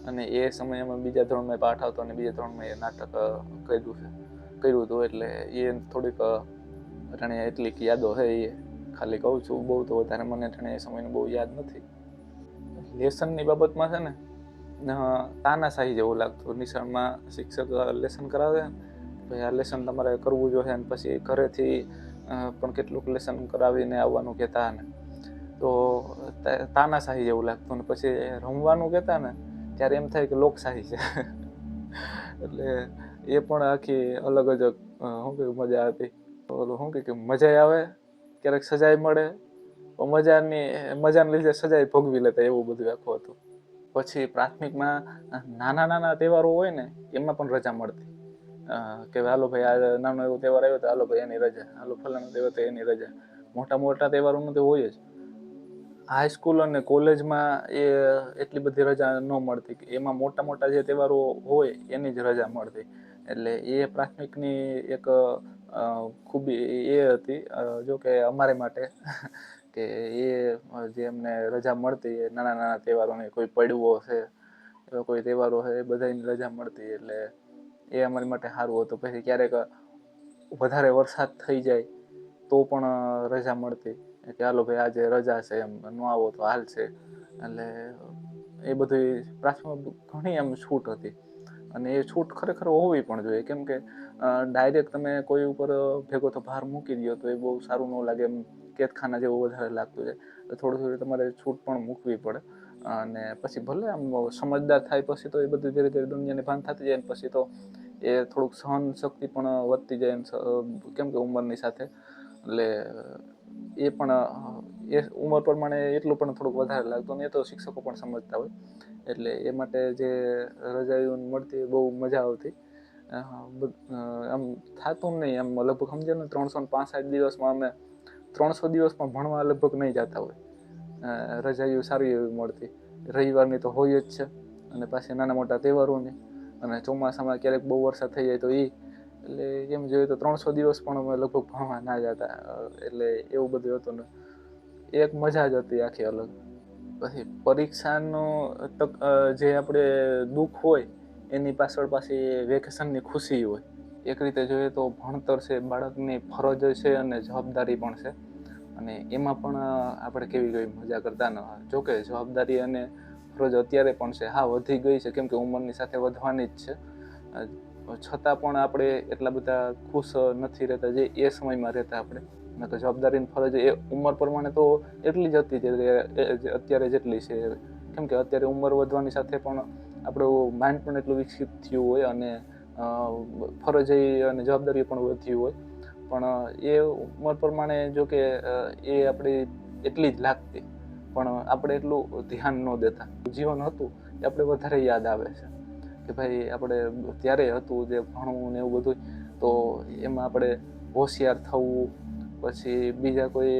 અને એ સમયે અમે બીજા ધોરણમાં પાઠ આવતો અને બીજા ધોરણમાં એ નાટક કર્યું હતું. એટલે એ થોડીક અટાણે એટલીક યાદો છે. એ ખાલી કહું છું, બહુ તો વધારે મને અટાણે એ સમયનું બહુ યાદ નથી. લેસનની બાબતમાં છે ને તાનાશાહી જેવું લાગતું. નિશાળમાં શિક્ષક લેસન કરાવે, ભાઈ આ લેસન તમારે કરવું જોઈએ, અને પછી ઘરેથી પણ કેટલુંક લેસન કરાવીને આવવાનું કહેતા ને, તો તાનાશાહી જેવું લાગતું. ને પછી રમવાનું કહેતા ને ત્યારે એમ થાય કે લોકશાહી છે. એટલે એ પણ આખી અલગ જ શું કે મજા હતી, ઓલું શું કે મજા આવે, ક્યારેક સજાય મળે, મજાને લીધે સજાય ભોગવી લેતા, એવું બધું આખું હતું. પછી પ્રાથમિકમાં નાના નાના તહેવારો હોય ને એમાં પણ રજા મળતી, કે હાલો ભાઈ આ નાનો એવો તહેવાર આવ્યો તો હાલો ભાઈ એની રજા, હાલો ફલાણો તહેવાર તો એની રજા. મોટા મોટા તહેવારોનું તો હોય જ. હાઈસ્કૂલ અને કોલેજમાં એ એટલી બધી રજા ન મળતી, એમાં મોટા મોટા જે તહેવારો હોય એની જ રજા મળતી. એટલે એ પ્રાથમિકની એક ખૂબી એ હતી, જો કે અમારે માટે કે એ જે અમને રજા મળતી એ નાના નાના તહેવારોની, કોઈ પડવો છે એવા કોઈ તહેવારો છે એ બધાની રજા મળતી, એટલે એ અમારી માટે સારું હતું. પછી ક્યારેક વધારે વરસાદ થઈ જાય તો પણ રજા મળતી, કે હાલો ભાઈ આજે રજા છે, એમ ન આવો તો હાલશે. એટલે એ બધી પ્રાથમિક ઘણી એમ છૂટ હતી, અને એ છૂટ ખરેખર હોવી પણ જોઈએ, કેમ કે ડાયરેક્ટ તમે કોઈ ઉપર ભેગો તો ભાર મૂકી દો તો એ બહુ સારું ન લાગે, એમ કેદખાના જેવું વધારે લાગતું છે. થોડું થોડું તમારે છૂટ પણ મૂકવી પડે. અને પછી ભલે આમ સમજદાર થાય પછી તો એ બધું ધીરે ધીરે દુનિયાની ભાન થતી જાય, પછી તો એ થોડુંક સહન શક્તિ પણ વધતી જાય, કેમ કે ઉંમરની સાથે. એટલે એ પણ એ ઉંમર પ્રમાણે એટલું પણ થોડુંક વધારે લાગતું, અને એ તો શિક્ષકો પણ સમજતા હોય. એટલે એ માટે જે રજાઈઓ મળતી બહુ મજા આવતી. આમ થતું નહીં, આમ લગભગ સમજે ને 365 દિવસમાં અમે 300 દિવસમાં ભણવા લગભગ નહીં જતા હોય. રજાઈઓ સારી એવી મળતી, રવિવારની તો હોય જ છે, અને પાછી નાના મોટા તહેવારોની, અને ચોમાસામાં ક્યારેક બહુ વરસાદ થઈ જાય તો એટલે એમ જોઈએ તો 300 દિવસ પણ અમે લગભગ ભણવા ના જતા. એટલે એવું બધું હતું ને, એક મજા જ હતી આખી અલગ. પછી પરીક્ષાનો જે આપણે દુઃખ હોય એની પાછળ પાછી વેકેશનની ખુશી હોય. એક રીતે જોઈએ તો ભણતર છે બાળકની ફરજ છે અને જવાબદારી પણ છે, અને એમાં પણ આપણે કેવી કેવી મજા કરતા ન. જોકે જવાબદારી અને ફરજ અત્યારે પણ છે, હા વધી ગઈ છે, કેમ કે ઉંમરની સાથે વધવાની જ છે, છતાં પણ આપણે એટલા બધા ખુશ નથી રહેતા જે એ સમયમાં રહેતા આપણે. તો જવાબદારીની ફરજ એ ઉંમર પ્રમાણે તો એટલી જ હતી જે અત્યારે જેટલી છે, કેમ કે અત્યારે ઉંમર વધવાની સાથે પણ આપણું માઇન્ડ પણ એટલું વિકસિત થયું હોય, અને ફરજ અને જવાબદારી પણ વધ્યું હોય. પણ એ ઉંમર પ્રમાણે જો કે એ આપણી એટલી જ લાગતી, પણ આપણે એટલું ધ્યાન ન દેતા. જીવન હતું એ આપણે વધારે યાદ આવે છે, કે ભાઈ આપણે ત્યારે હતું જે ભણવું ને એવું બધું, તો એમાં આપણે હોશિયાર થવું, પછી બીજા કોઈ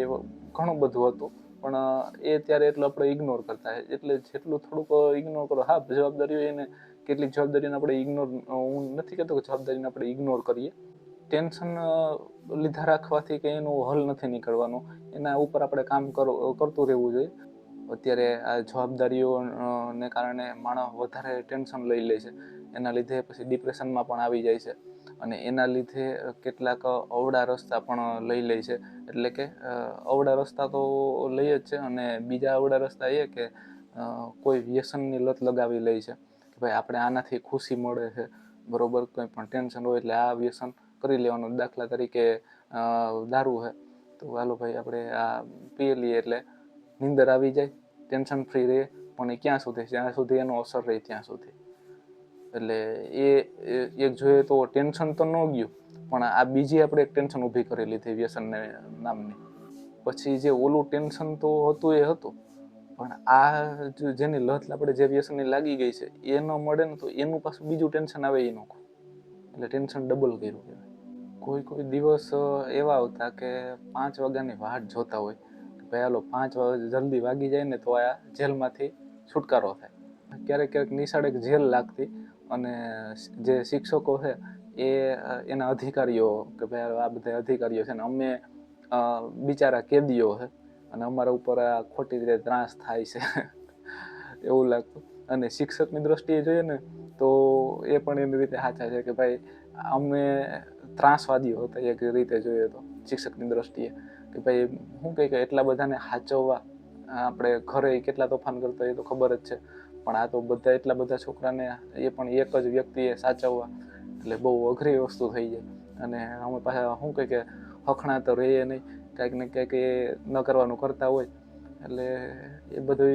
ઘણું બધું હતું, પણ એ ત્યારે એટલું આપણે ઇગ્નોર કરતા. એટલે જેટલું થોડુંક ઇગ્નોર કરો, હા જવાબદારીઓ એને કેટલીક જવાબદારીને આપણે ઇગ્નોર, હું નથી કહેતો કે જવાબદારીને આપણે ઇગ્નોર કરીએ, ટેન્શન લીધા રાખવાથી કે એનો હલ નથી નીકળવાનો, એના ઉપર આપણે કામ કરતું રહેવું જોઈએ. અત્યારે આ જવાબદારીઓને કારણે માણસ વધારે ટેન્શન લઈ લે છે, એના લીધે પછી ડિપ્રેશનમાં પણ આવી જાય છે, અને એના લીધે કેટલાક અવળા રસ્તા પણ લઈ લે છે. એટલે કે અવળા રસ્તા તો લઈ જ છે, અને બીજા અવળા રસ્તા એ કે કોઈ વ્યસનની લત લગાવી લે છે, કે ભાઈ આપણે આનાથી ખુશી મળે છે, બરોબર, કંઈ પણ ટેન્શન હોય એટલે આ વ્યસન કરી લેવાનું. દાખલા તરીકે દારૂ છે તો હાલો ભાઈ આપણે આ પી લઈએ એટલે નીંદર આવી જાય, ટેન્શન ફ્રી રહે, પણ એ ક્યાં સુધી? જ્યાં સુધી એનો અસર રહે ત્યાં સુધી. એટલે એ એક જોઈએ તો ટેન્શન તો ન ગયું, પણ આ બીજી આપણે એક ટેન્શન ઊભી કરી લીધી વ્યસનને નામની. પછી જે ઓલું ટેન્શન તો હતું એ હતું, પણ આ જેની લત આપણે જે વ્યસનની લાગી ગઈ છે એ ન મળે ને તો એનું પાછું બીજું ટેન્શન આવે એ નોખું, એટલે ટેન્શન ડબલ કર્યું કહેવાય. કોઈ કોઈ દિવસ એવા આવતા કે 5 વાગ્યાની વાટ જોતા હોય, કે ભાઈ હાલો 5 વાગે જલ્દી વાગી જાય ને તો આ જેલમાંથી છુટકારો થાય. ક્યારેક ક્યારેક નિશાળે જેલ લાગતી, અને જે શિક્ષકો છે એ એના અધિકારીઓ, કે ભાઈ આ બધા અધિકારીઓ છે ને અમે બિચારા કેદીઓ છે, અને અમારા ઉપર આ ખોટી રીતે ત્રાસ થાય છે એવું લાગતું. અને શિક્ષકની દ્રષ્ટિએ જોઈએ ને તો એ પણ એની રીતે સાચા છે, કે ભાઈ અમે ત્રાસવાદીઓ હતા એક રીતે જોઈએ તો શિક્ષકની દ્રષ્ટિએ, કે ભાઈ શું કહે કે એટલા બધાને સાચવવા, આપણે ઘરે કેટલા તોફાન કરતા એ તો ખબર જ છે, પણ આ તો બધા એટલા બધા છોકરાને એ પણ એક જ વ્યક્તિએ સાચવવા, એટલે બહુ અઘરી વસ્તુ થઈ જાય. અને અમે પાછા શું કહે કે હખણા તો રહીએ નહીં, કાંઈક ને કાંઈક એ ન કરવાનું કરતા હોય, એટલે એ બધું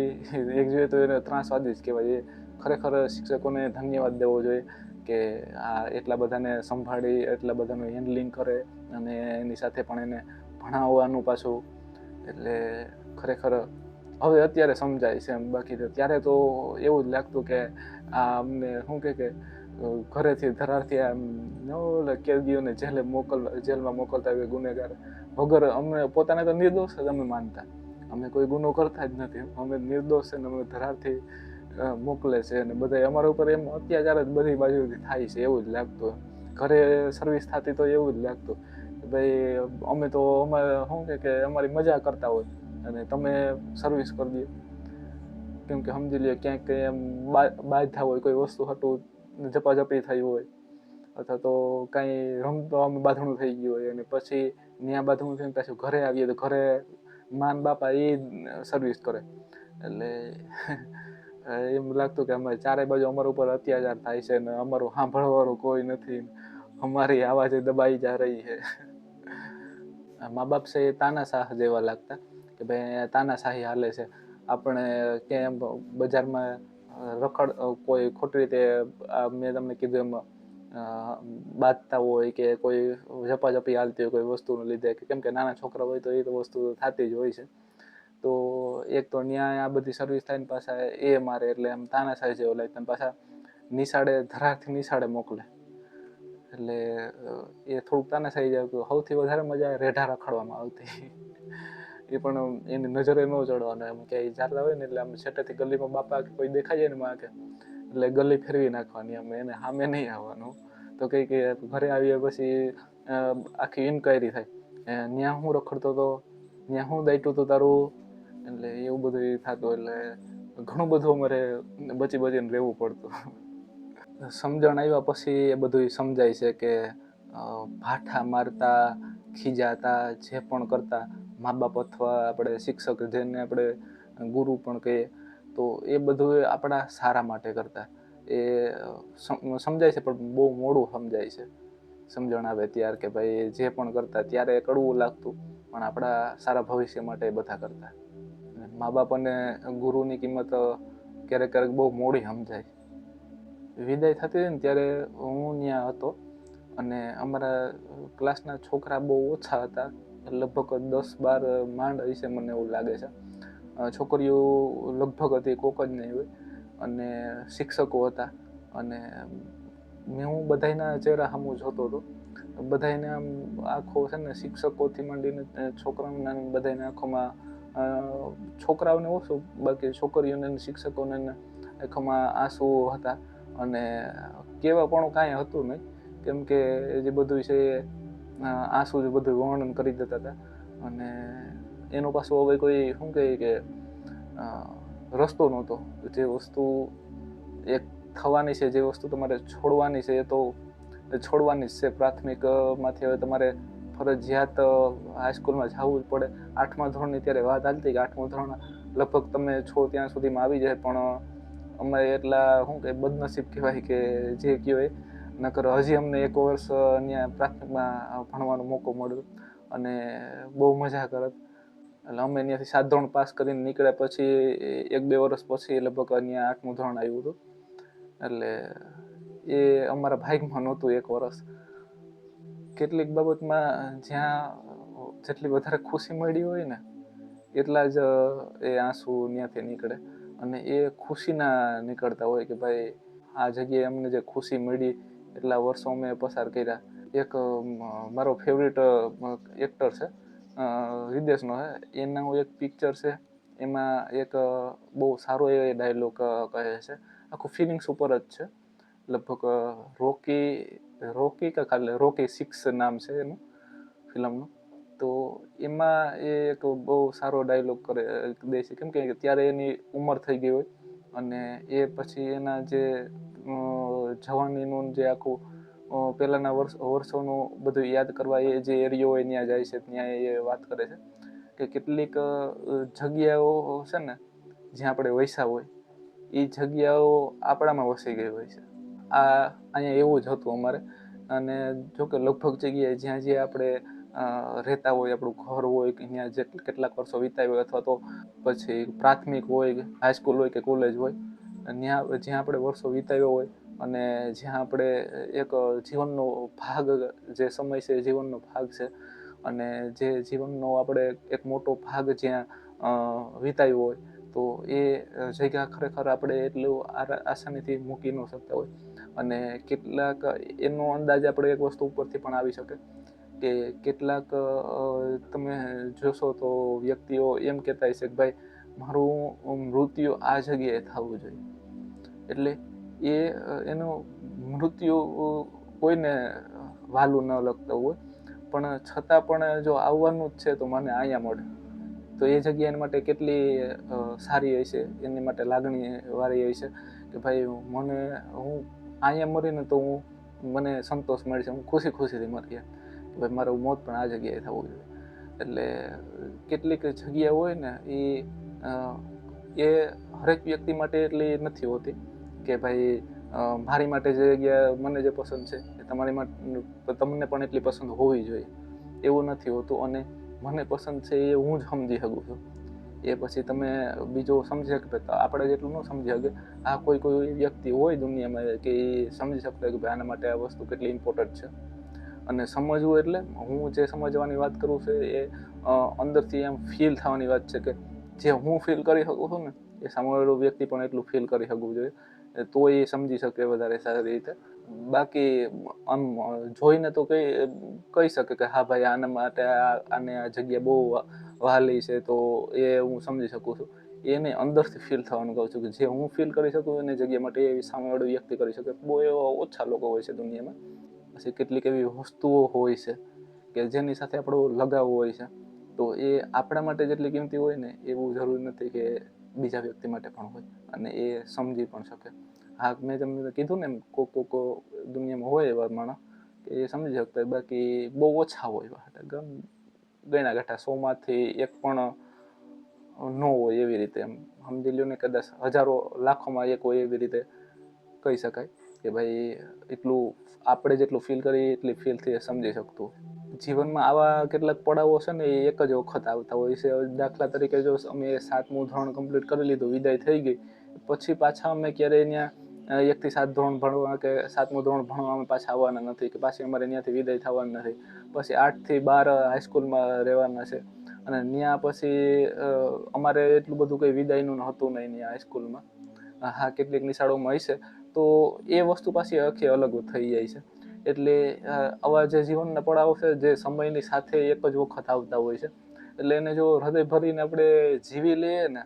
એક જોઈએ તો એને ત્રાસવાદી જ કહેવાય. એ ખરેખર શિક્ષકોને ધન્યવાદ દેવો જોઈએ કે આ એટલા બધાને સંભાળી, એટલા બધાનું હેન્ડલિંગ કરે અને એની સાથે પણ એને ભણાવવાનું પાછું. એટલે ખરેખર હવે અત્યારે સમજાય છે એમ. બાકી તો ત્યારે તો એવું જ લાગતું કે આ અમને શું કે ઘરેથી ધરારથી આમ કેદીઓને જેલમાં મોકલતા હોય ગુનેગાર વગર. અમે પોતાને તો નિર્દોષ જ અમે માનતા, અમે કોઈ ગુનો કરતા જ નથી, અમે નિર્દોષ છે ને અમે ધરારથી મોકલે છે અને બધા અમારા ઉપર એમ અત્યાચાર જ બધી બાજુથી થાય છે એવું જ લાગતું. ઘરે સર્વિસ થતી તો એવું જ લાગતું કે ભાઈ અમે તો અમારે શું કે અમારી મજા કરતા હોય અને તમે સર્વિસ કરી દો. કેમ કે સમજી લે ક્યાંક એમ બાધા હોય, કોઈ વસ્તુ હતું ઝપાઝપી થઈ હોય અથવા તો કાંઈ રમતો આમ બાંધણું થઈ ગયું હોય અને પછી ત્યાં બાંધણું થઈને પાછું ઘરે આવીએ તો ઘરે માન બાપા એ સર્વિસ કરે. એટલે એમ લાગતું કે અમે ચારે બાજુ અમારા ઉપર અત્યાચાર થાય છે ને અમારું સાંભળવાળું કોઈ નથી, અમારી આવાજ દબાઈ જા રહી છે. મા બાપ છે એ તાનાશાહ જેવા લાગતા કે ભાઈ તાનાશાહી હાલે છે. આપણે ક્યાંય બજારમાં કોઈ ખોટી રીતે મેં તમને કીધું એમ બાંધતા હોય કે કોઈ ઝપાઝપી હાલતી હોય કોઈ વસ્તુને લીધે, કેમ કે નાના છોકરા હોય તો એ તો વસ્તુ થતી જ હોય છે. તો એક તો ન્યાય આ બધી સર્વિસ થાય ને પાછા એ મારે એટલે એમ તાનાશાહી જેવો લાગે. પાછા નિશાળે ધરારથી નિશાળે મોકલે એટલે એ થોડુંક તાનાશાહી જેવું. સૌથી વધારે મજા રેઢા રખડવામાં આવતી, એ પણ એની નજરે ન ચડવાનું. એમ કે જાતા હોય ને એટલે આમ છેટેથી ગલીમાં બાપા કે કોઈ દેખાય જાય ને માં કે એટલે ગલી ફેરવી નાખવાની, અમે એને સામે નહીં આવવાનું. તો કઈ કે ઘરે આવીએ પછી આખી ઇન્ક્વાયરી થાય, ત્યાં હું રખડતો હતો, ત્યાં હું દાટ્યું હતું તારું, એટલે એવું બધું થતું. એટલે ઘણું બધું અમારે બચી બચીને રહેવું પડતું. સમજણ આવ્યા પછી એ બધું સમજાય છે કે ભાઠા મારતા, ખીજાતા, જે પણ કરતા મા બાપ અથવા આપણે શિક્ષક જેને આપણે ગુરુ પણ કહીએ, તો એ બધું આપણા સારા માટે કરતા. એ સમજાય છે પણ બહુ મોડું સમજાય છે. સમજણ આવે ત્યાર કે ભાઈ જે પણ કરતા ત્યારે કડવું લાગતું પણ આપણા સારા ભવિષ્ય માટે બધા કરતા. મા બાપ અને ગુરુની કિંમત ક્યારેક ક્યારેક બહુ મોડી સમજાય. વિદાય થતી હતી ને ત્યારે હું ત્યાં હતો અને અમારા ક્લાસના છોકરા બહુ ઓછા હતા, લગભગ 10-12 માંડ હશે મને એવું લાગે છે. છોકરીઓ લગભગ હતી કોક જ નહીં હોય અને શિક્ષકો હતા. અને હું બધાના ચહેરા સામું જોતો હતો. બધાને આમ આંખો છે ને શિક્ષકોથી માંડીને છોકરાઓના બધાને આંખોમાં, છોકરાઓને ઓછું બાકી છોકરીઓને શિક્ષકોને આંખોમાં આંસુ હતા. અને કેવા પણ કાંઈ હતું નહીં, કેમ કે જે બધું છે આંસુ જ બધું વર્ણન કરી દેતા હતા. અને એનો પાછો હવે કોઈ શું કહે કે રસ્તો નહોતો. જે વસ્તુ એક થવાની છે, જે વસ્તુ તમારે છોડવાની છે એ તો છોડવાની જ છે. પ્રાથમિકમાંથી હવે તમારે ફરજિયાત હાઈસ્કૂલમાં જવું જ પડે. 8મા ધોરણની ત્યારે વાત હાલતી કે 8મું ધોરણ લગભગ તમે છો ત્યાં સુધીમાં આવી જાય, પણ અમે એટલા શું કે બદનસીબ કહેવાય કે જે કહો એ નકર હજી અમને 1 વર્ષ ત્યાં પ્રાથમિકમાં ભણવાનો મોકો મળ્યો અને બહુ મજા કરત. એટલે અમે ત્યાંથી 7 ધોરણ પાસ કરીને નીકળ્યા પછી 1-2 વર્ષ પછી લગભગ ત્યાં 8મું ધોરણ આવ્યું હતું. એટલે એ અમારા ભાગમાં નહોતું 1 વર્ષ. કેટલીક બાબતમાં જ્યાં જેટલી વધારે ખુશી મળી હોય ને એટલા જ એ આંસુ ત્યાંથી નીકળે. અને એ ખુશીના નીકળતા હોય કે ભાઈ આ જગ્યાએ અમને જે ખુશી મળી, એટલા વર્ષો અમે પસાર કર્યા. એક મારો ફેવરિટ એક્ટર છે, વિદેશનો છે, એનું એક પિક્ચર છે. એમાં એક બહુ સારો એ ડાયલોગ કહે છે, આખું ફિલિંગ્સ ઉપર જ છે. લગભગ રોકી કે ખાલી રોકી 6 નામ છે એનું ફિલ્મનું. તો એમાં એ એક બહુ સારો ડાયલોગ દે છે, કેમ કે ત્યારે એની ઉંમર થઈ ગઈ હોય અને એ પછી એના જે જવાનીનું જે આખું પહેલાંના વર્ષોનું બધું યાદ કરવા એ જે એરિયો હોય ત્યાં જાય છે. ત્યાં એ વાત કરે છે કે કેટલીક જગ્યાઓ છે ને જ્યાં આપણે વસ્યા હોય એ જગ્યાઓ આપણામાં વસી ગઈ હોય છે. અહીંયા એવું જ હતું અમારે. અને જોકે લગભગ જગ્યાએ જ્યાં જ્યાં આપણે રહેતા હોય, આપણું ઘર હોય કે ત્યાં કેટલાક વર્ષો વિતાવ્યા હોય અથવા તો પછી પ્રાથમિક હોય, હાઈસ્કૂલ હોય કે કોલેજ હોય, જ્યાં આપણે વર્ષો વિતાવ્યો હોય અને જ્યાં આપણે એક જીવનનો ભાગ, જે સમય છે જીવનનો ભાગ છે, અને જે જીવનનો આપણે એક મોટો ભાગ જ્યાં વિતાવ્યો હોય, તો એ જગ્યા ખરેખર આપણે એટલું આસાનીથી મૂકી ન શકતા હોય. અને કેટલાક એનો અંદાજ આપણે એક વસ્તુ ઉપરથી પણ આવી શકે કે કેટલાક તમે જોશો તો વ્યક્તિઓ એમ કહેતા હશે કે ભાઈ મારું મૃત્યુ આ જગ્યાએ થવું જોઈએ. એટલે એનું મૃત્યુ કોઈને વહાલું ન લગતું હોય, પણ છતાં પણ જો આવવાનું જ છે તો મને અહીંયા મળે, તો એ જગ્યા એના માટે કેટલી સારી હશે, એની માટે લાગણી વાળી હશે કે ભાઈ હું અહીંયા મરીને તો મને સંતોષ મળશે, હું ખુશી ખુશીથી મરી ગયા, કે ભાઈ મારું મોત પણ આ જગ્યાએ થવું જોઈએ. એટલે કેટલીક જગ્યા હોય ને એ હરેક વ્યક્તિ માટે એટલી નથી હોતી કે ભાઈ મારી માટે જે જગ્યા મને જે પસંદ છે એ તમારી માટે તમને પણ એટલી પસંદ હોવી જોઈએ, એવું નથી હોતું. અને મને પસંદ છે એ હું જ સમજી શકું છું, એ પછી તમે બીજો સમજી શકે તો આપણે જેટલું ન સમજી શકે. આ કોઈ વ્યક્તિ હોય દુનિયામાં કે એ સમજી શકતો હોય કે ભાઈ આના માટે આ વસ્તુ કેટલી ઇમ્પોર્ટન્ટ છે. અને સમજવું એટલે હું જે સમજવાની વાત કરું છું એ અંદરથી એમ ફીલ થવાની વાત છે કે જે હું ફીલ કરી શકું છું ને એ સામેવાળો વ્યક્તિ પણ એટલું ફીલ કરી શકવું જોઈએ, તો એ સમજી શકે વધારે સારી રીતે. બાકી આમ જોઈને તો કહી શકે કે હા ભાઈ આના માટે આને આ જગ્યા બહુ વહાલી છે, તો એ હું સમજી શકું છું. એને અંદરથી ફીલ થવાનું કહું છું કે જે હું ફીલ કરી શકું એની જગ્યા માટે એ સામેવાળો વ્યક્તિ કરી શકે. બહુ એવા ઓછા લોકો હોય છે દુનિયામાં. પછી કેટલીક એવી વસ્તુઓ હોય છે કે જેની સાથે આપણો લગાવ હોય છે, તો એ આપણા માટે જેટલી કિંમતી હોય ને એવું જરૂરી નથી કે બીજા વ્યક્તિ માટે પણ હોય, અને એ સમજી પણ શકે. હા, મેં તમને કીધું ને એમ કોક દુનિયામાં હોય એવા માણસ કે એ સમજી શકતા હોય, બાકી બહુ ઓછા હોય. ગણ્યા ગાંઠા 100માંથી એક પણ ન હોય એવી રીતે. એમ સમજી લ્યો ને કદાચ હજારો લાખોમાં એક હોય એવી રીતે કહી શકાય કે ભાઈ એટલું આપણે જેટલું ફીલ કરીએ એટલી ફીલથી સમજી શકતું હોય. જીવનમાં આવા કેટલાક પડાવો છે ને એ એક જ વખત આવતા હોય છે. દાખલા તરીકે જો અમે 7મું ધોરણ કમ્પ્લીટ કરી લીધું, વિદાય થઈ ગઈ, પછી પાછા અમે ક્યારેય ત્યાં 1 થી 7 ધોરણ ભણવા કે 7મું ધોરણ ભણવા અમે પાછા આવવાના નથી, કે પાછી અમારે ત્યાંથી વિદાય થવાનું નથી. પછી 8 થી 12 હાઈસ્કૂલમાં રહેવાના છે, અને ત્યાં પછી અમારે એટલું બધું કંઈ વિદાયનું હતું નહીં ત્યાં હાઈસ્કૂલમાં. હા, કેટલીક નિશાળોમાં હશે, તો એ વસ્તુ પાછી આખી અલગ થઈ જાય છે. એટલે આવા જે જીવનના પડાવ છે જે સમયની સાથે એક જ વખત આવતા હોય છે, એટલે એને જો હૃદય ભરીને આપણે જીવી લઈએ ને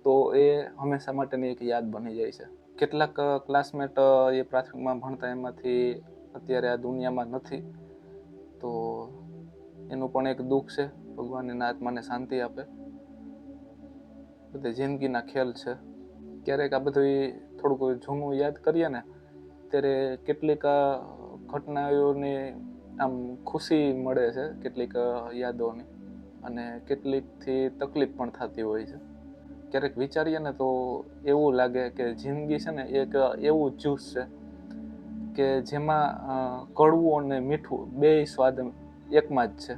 તો એ હંમેશા માટેની એક યાદ બની જાય છે. કેટલાક ક્લાસમેટ એ પ્રાથમિકમાં ભણતા એમાંથી અત્યારે આ દુનિયામાં નથી, તો એનું પણ એક દુઃખ છે. ભગવાન એના આત્માને શાંતિ આપે. બધે જિંદગીના ખેલ છે. ક્યારેક આ બધું થોડુંક જૂનું યાદ કરીએ ને ત્યારે કેટલીક ઘટનાઓની આમ ખુશી મળે છે, કેટલીક યાદોની, અને કેટલીકથી તકલીફ પણ થતી હોય છે. ક્યારેક વિચારીએ ને તો એવું લાગે કે જિંદગી છે ને એક એવું જ્યુસ છે કે જેમાં કડવું અને મીઠું બેય સ્વાદ એકમાં જ છે.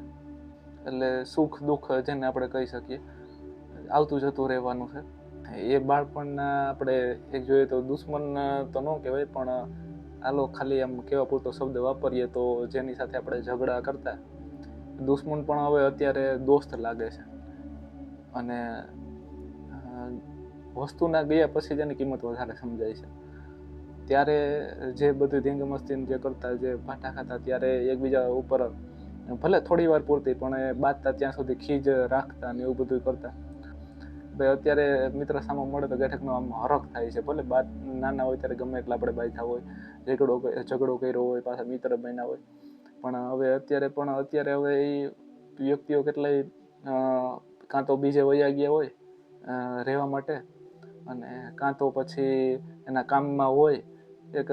એટલે સુખ દુઃખ જેને આપણે કહી શકીએ, આવતું જતું રહેવાનું છે. એ બાળપણના આપણે એક જોઈએ તો દુશ્મન તો ન કહેવાય, પણ આલો ખાલી આમ કેવા પૂરતો શબ્દ વાપરીએ તો જેની સાથે આપણે ઝઘડા કરતા, દુશ્મન પણ હવે અત્યારે દોસ્ત લાગે છે. અને વસ્તુના ગયા પછી જેની કિંમત વધારે સમજાય છે. ત્યારે જે બધું ધીંગ મસ્તી જે કરતા, જે ભાટા ખાતા, ત્યારે એકબીજા ઉપર ભલે થોડી વાર પૂરતી પણ એ બાંધતા ત્યાં સુધી ખીજ રાખતા ને એવું બધું કરતા. ભાઈ અત્યારે મિત્ર સામે મળે તો બેઠકનો આમ હરખ થાય છે. ભલે બાદ નાના હોય ત્યારે ગમે એટલા આપણે બાંધ્યા હોય, ઝઘડો કર્યો હોય, પાછા મિત્ર બન્યા હોય, પણ અત્યારે હવે એ વ્યક્તિઓ કેટલાય કાં તો બીજે વયા ગયા હોય રહેવા માટે, અને કાં તો પછી એના કામમાં હોય, એક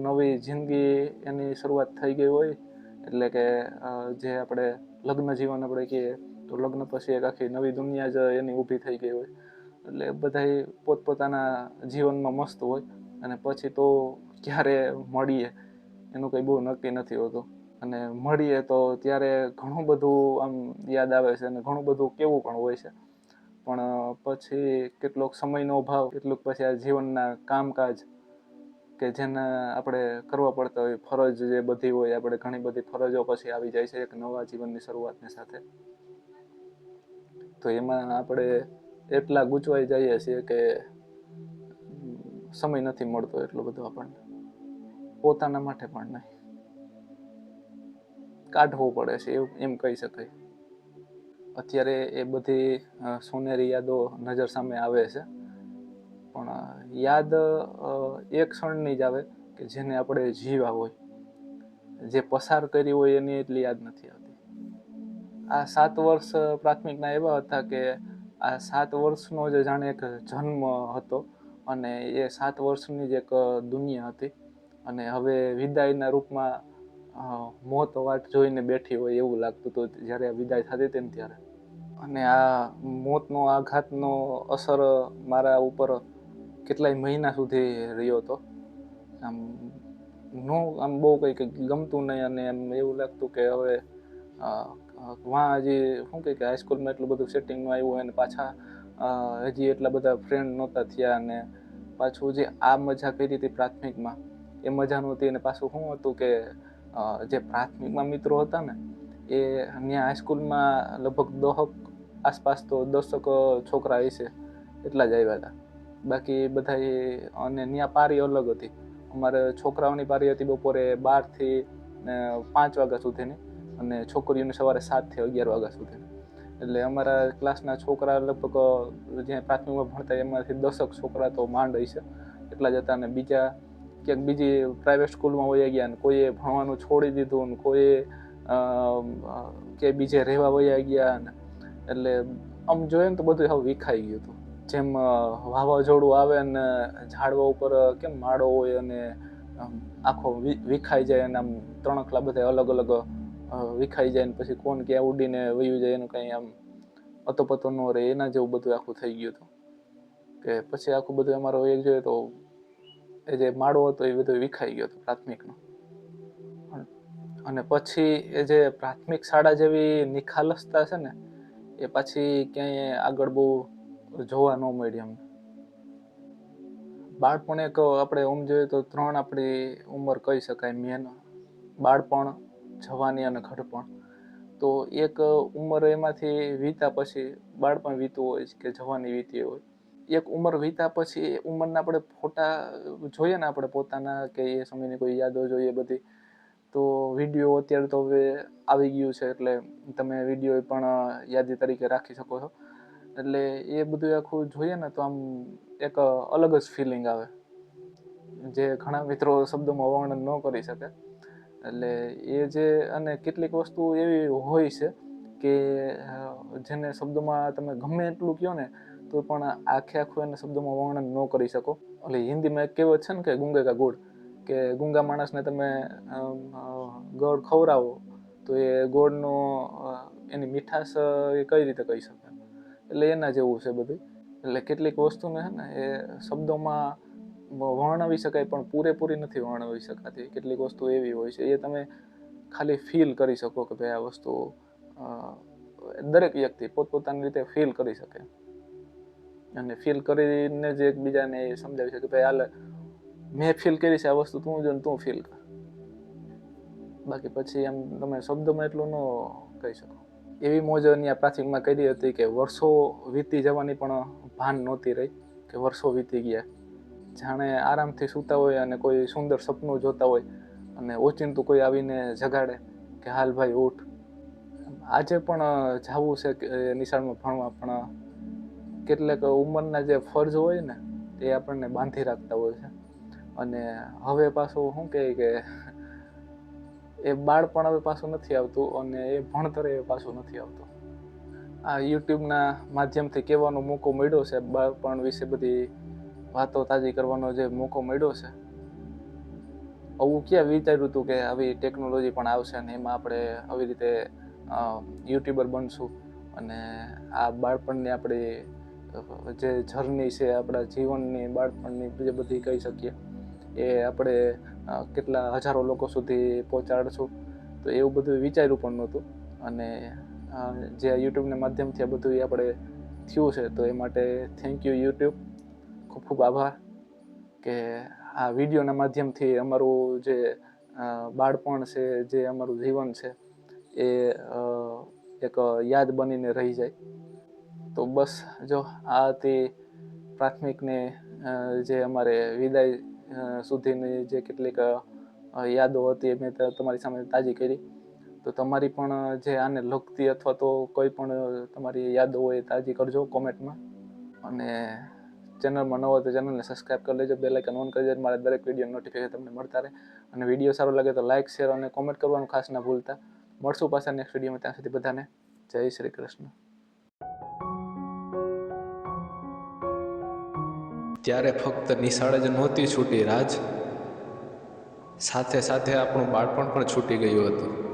નવી જિંદગી એની શરૂઆત થઈ ગઈ હોય. એટલે કે જે આપણે લગ્ન જીવન આપણે કહીએ તો લગ્ન પછી એક આખી નવી દુનિયા જ એની ઊભી થઈ ગઈ હોય. એટલે બધાય પોતપોતાના જીવનમાં મસ્ત હોય, અને પછી તો ક્યારે મળીએ એનું કંઈ બહુ નક્કી નથી હોતું. અને મળીએ તો ત્યારે ઘણું બધું આમ યાદ આવે છે, અને ઘણું બધું કેવું પણ હોય છે. પણ પછી કેટલોક સમયનો અભાવ, કેટલુંક પછી આ જીવનના કામકાજ કે જેને આપણે કરવા પડતા હોય, ફરજ જે બધી હોય, આપણે ઘણી બધી ફરજો પછી આવી જાય છે એક નવા જીવનની શરૂઆતની સાથે. તો એમાં આપણે એટલા ગૂંચવાઈ જઈએ છીએ કે સમય નથી મળતો એટલો બધો આપણને, પોતાના માટે પણ નહીં, કાઢવો પડે છે એમ કહી શકાય. અત્યારે એ બધી સોનેરી યાદો નજર સામે આવે છે, પણ યાદ એક ક્ષણની જ આવે કે જેને આપણે જીવ્યા હોય, જે પસાર કરી હોય એની એટલી યાદ નથી આવતી. આ 7 વર્ષ પ્રાથમિકના એવા હતા કે આ 7 વર્ષનો જે જાણે એક જન્મ હતો, અને એ 7 વર્ષની જ એક દુનિયા હતી, અને હવે વિદાયના રૂપમાં મોત વાટ જોઈને બેઠી હોય એવું લાગતું હતું જ્યારે વિદાય થતી હતી ને ત્યારે. અને આ મોતનો આઘાતનો અસર મારા ઉપર કેટલાય મહિના સુધી રહ્યો હતો. આમ બહુ કંઈક ગમતું નહીં, અને એમ એવું લાગતું કે હવે વાં હજી શું કહે કે હાઈસ્કૂલમાં એટલું બધું સેટિંગમાં આવ્યું હોય, અને પાછા હજી એટલા બધા ફ્રેન્ડ નહોતા થયા, અને પાછું જે આ મજા કરી હતી પ્રાથમિકમાં એ મજા નહોતી. અને પાછું શું હતું કે જે પ્રાથમિકમાં મિત્રો હતા ને એ ત્યાં હાઈસ્કૂલમાં લગભગ 10 આસપાસ તો 10 છોકરા હશે એટલા જ આવ્યા હતા. બાકી બધા, અને ત્યાં પારી અલગ હતી. અમારે છોકરાઓની પારી હતી બપોરે 12 થી 5 વાગ્યા સુધીની, અને છોકરીઓની સવારે 7 થી 11 વાગ્યા સુધીની. એટલે અમારા ક્લાસના છોકરા લગભગ જ્યાં પ્રાથમિકમાં ભણતા એમાંથી 10 છોકરા તો માંડ હશે એટલા જ હતા. અને બીજા ક્યાંક બીજી પ્રાઇવેટ સ્કૂલમાં વયા ગયા, અને કોઈએ ભણવાનું છોડી દીધું, ને કોઈએ કે બીજે રહેવા વયા ગયા. એટલે આમ જોઈએ ને તો બધું હવે વિખાઈ ગયું હતું. જેમ વાવાઝોડું આવે ને ઝાડવા ઉપર કેમ માળો હોય અને આખો વિખાઈ જાય, અને આમ ત્રણખલા બધા અલગ અલગ વિખાઈ જાય, ને પછી કોણ ક્યાં ઉડીને વયું જાય એનું કંઈ આમ અતોપતો ન રહે, એના જેવું બધું આખું થઈ ગયું હતું. કે પછી આખું બધું અમારો એક જોઈએ તો એ જે માળો હતો એ બધો વિખાઈ ગયો હતો પ્રાથમિકનો. અને પછી એ જે પ્રાથમિક શાળા જેવી નિખાલસતા છે ને એ પછી ક્યાંય આગળ બહુ જોવા ન મળી અમને. બાળપણ એક આપણે આમ જોઈએ તો 3 આપણી ઉંમર કહી શકાય મેન: બાળપણ, જવાની અને ઘડપણ. તો એક ઉંમર એમાંથી વીતા પછી બાળપણ વીતું હોય કે જવાની વીતી હોય. એક ઉંમર વીતા પછી એ ઉંમરના આપણે ફોટા જોઈએ ને આપણે પોતાના, કે એ સમયની કોઈ યાદો જોઈએ બધી, તો વિડીયો અત્યારે તો હવે આવી ગયું છે એટલે તમે વિડીયો પણ યાદી તરીકે રાખી શકો છો. એટલે એ બધું આખું જોઈએ ને તો આમ એક અલગ જ ફિલિંગ આવે, જે ઘણા મિત્રો શબ્દોમાં વર્ણન ન કરી શકે. એટલે એ જે, અને કેટલીક વસ્તુ એવી હોય છે કે જેને શબ્દોમાં તમે ગમે એટલું કહો ને તો પણ આખું એને શબ્દોમાં વર્ણન ન કરી શકો. એટલે હિન્દીમાં એક કહેવત છે ને કે ગુંગે કા ગુડ, કે ગુંગા માણસને તમે ગોળ ખવડાવો તો એ ગોળનો એની મીઠાશ એ કઈ રીતે કહી શકે. એટલે એના જેવું છે બધું. એટલે કેટલીક વસ્તુને છે ને એ શબ્દોમાં વર્ણવી શકાય પણ પૂરેપૂરી નથી વર્ણવી શકાતી. કેટલીક વસ્તુ એવી હોય છે એ તમે ખાલી ફીલ કરી શકો કે ભાઈ આ વસ્તુ દરેક વ્યક્તિ પોતપોતાની રીતે ફીલ કરી શકે, અને ફીલ કરીને જ એકબીજાને સમજાવી શકે કે ભાઈ હાલે મેં ફીલ કરી છે આ વસ્તુ, તું જો ને તું ફીલ કર. બાકી પછી એમ તમે શબ્દોમાં એટલું ન કહી શકો. એવી મોજ અહીંયા પ્રાથમિકમાં કરી હતી કે વર્ષો વીતી જવાની પણ ભાન નહોતી રહી, કે વર્ષો વીતી ગયા. જાણે આરામથી સૂતા હોય અને કોઈ સુંદર સપનું જોતા હોય, અને ઓચિંતું કોઈ આવીને જગાડે કે હાલ ભાઈ ઉઠ. આજે પણ જાવું છે કે નિશાળમાં ભણવા, પણ કેટલાક ઉંમરના જે ફરજ હોય ને એ આપણને બાંધી રાખતા હોય છે. અને હવે પાછું શું કહે કે એ બાળપણ હવે પાછું નથી આવતું, અને એ ભણતર એ પાછું નથી આવતું. આ યુટ્યુબના માધ્યમથી કહેવાનો મોકો મળ્યો છે, બાળપણ વિશે બધી વાતો તાજી કરવાનો જે મોકો મળ્યો છે. આવું ક્યાં વિચાર્યું હતું કે આવી ટેકનોલોજી પણ આવશે ને એમાં આપણે આવી રીતે યુટ્યુબર બનશું, અને આ બાળપણની આપણી જે જર્ની છે આપણા જીવનની, બાળપણની જે બધી કહી શકીએ એ આપણે કેટલા હજારો લોકો સુધી પહોંચાડશું. તો એવું બધું વિચાર્યું પણ નહોતું. અને જે યુટ્યુબના માધ્યમથી આ બધું આપણે થયું છે. તો એ માટે થેન્ક યુ યુટ્યુબ, ખૂબ ખૂબ આભાર કે આ વિડીયોના માધ્યમથી અમારું જે બાળપણ છે, જે અમારું જીવન છે એ એક યાદ બનીને રહી જાય. તો બસ જો આ હતી પ્રાથમિકને જે અમારે વિદાય સુધીની જે કેટલીક યાદો હતી મેં તમારી સામે તાજી કરી. તો તમારી પણ જે આને લગતી અથવા તો કોઈ પણ તમારી યાદો હોય તાજી કરજો કોમેન્ટમાં. અને ચેનલમાં નવો તો ચેનલને સબસ્ક્રાઈબ કરી લેજો, બેલ આઇકન ઓન કરી દેજો, મારા દરેક વિડીયો નોટિફિકેશન તમને મળતા રહે. અને વિડીયો સારો લાગે તો લાઇક, શેર અને કોમેન્ટ કરવાનું ખાસ ના ભૂલતા. મળશું પાછા નેક્સ્ટ વિડીયોમાં. ત્યાં સુધી બધાને જય શ્રી કૃષ્ણ. ત્યારે ફક્ત નિશાળ જ નહોતી છૂટી રાજ, સાથે સાથે આપણું બાળપણ પણ છૂટી ગયું હતું.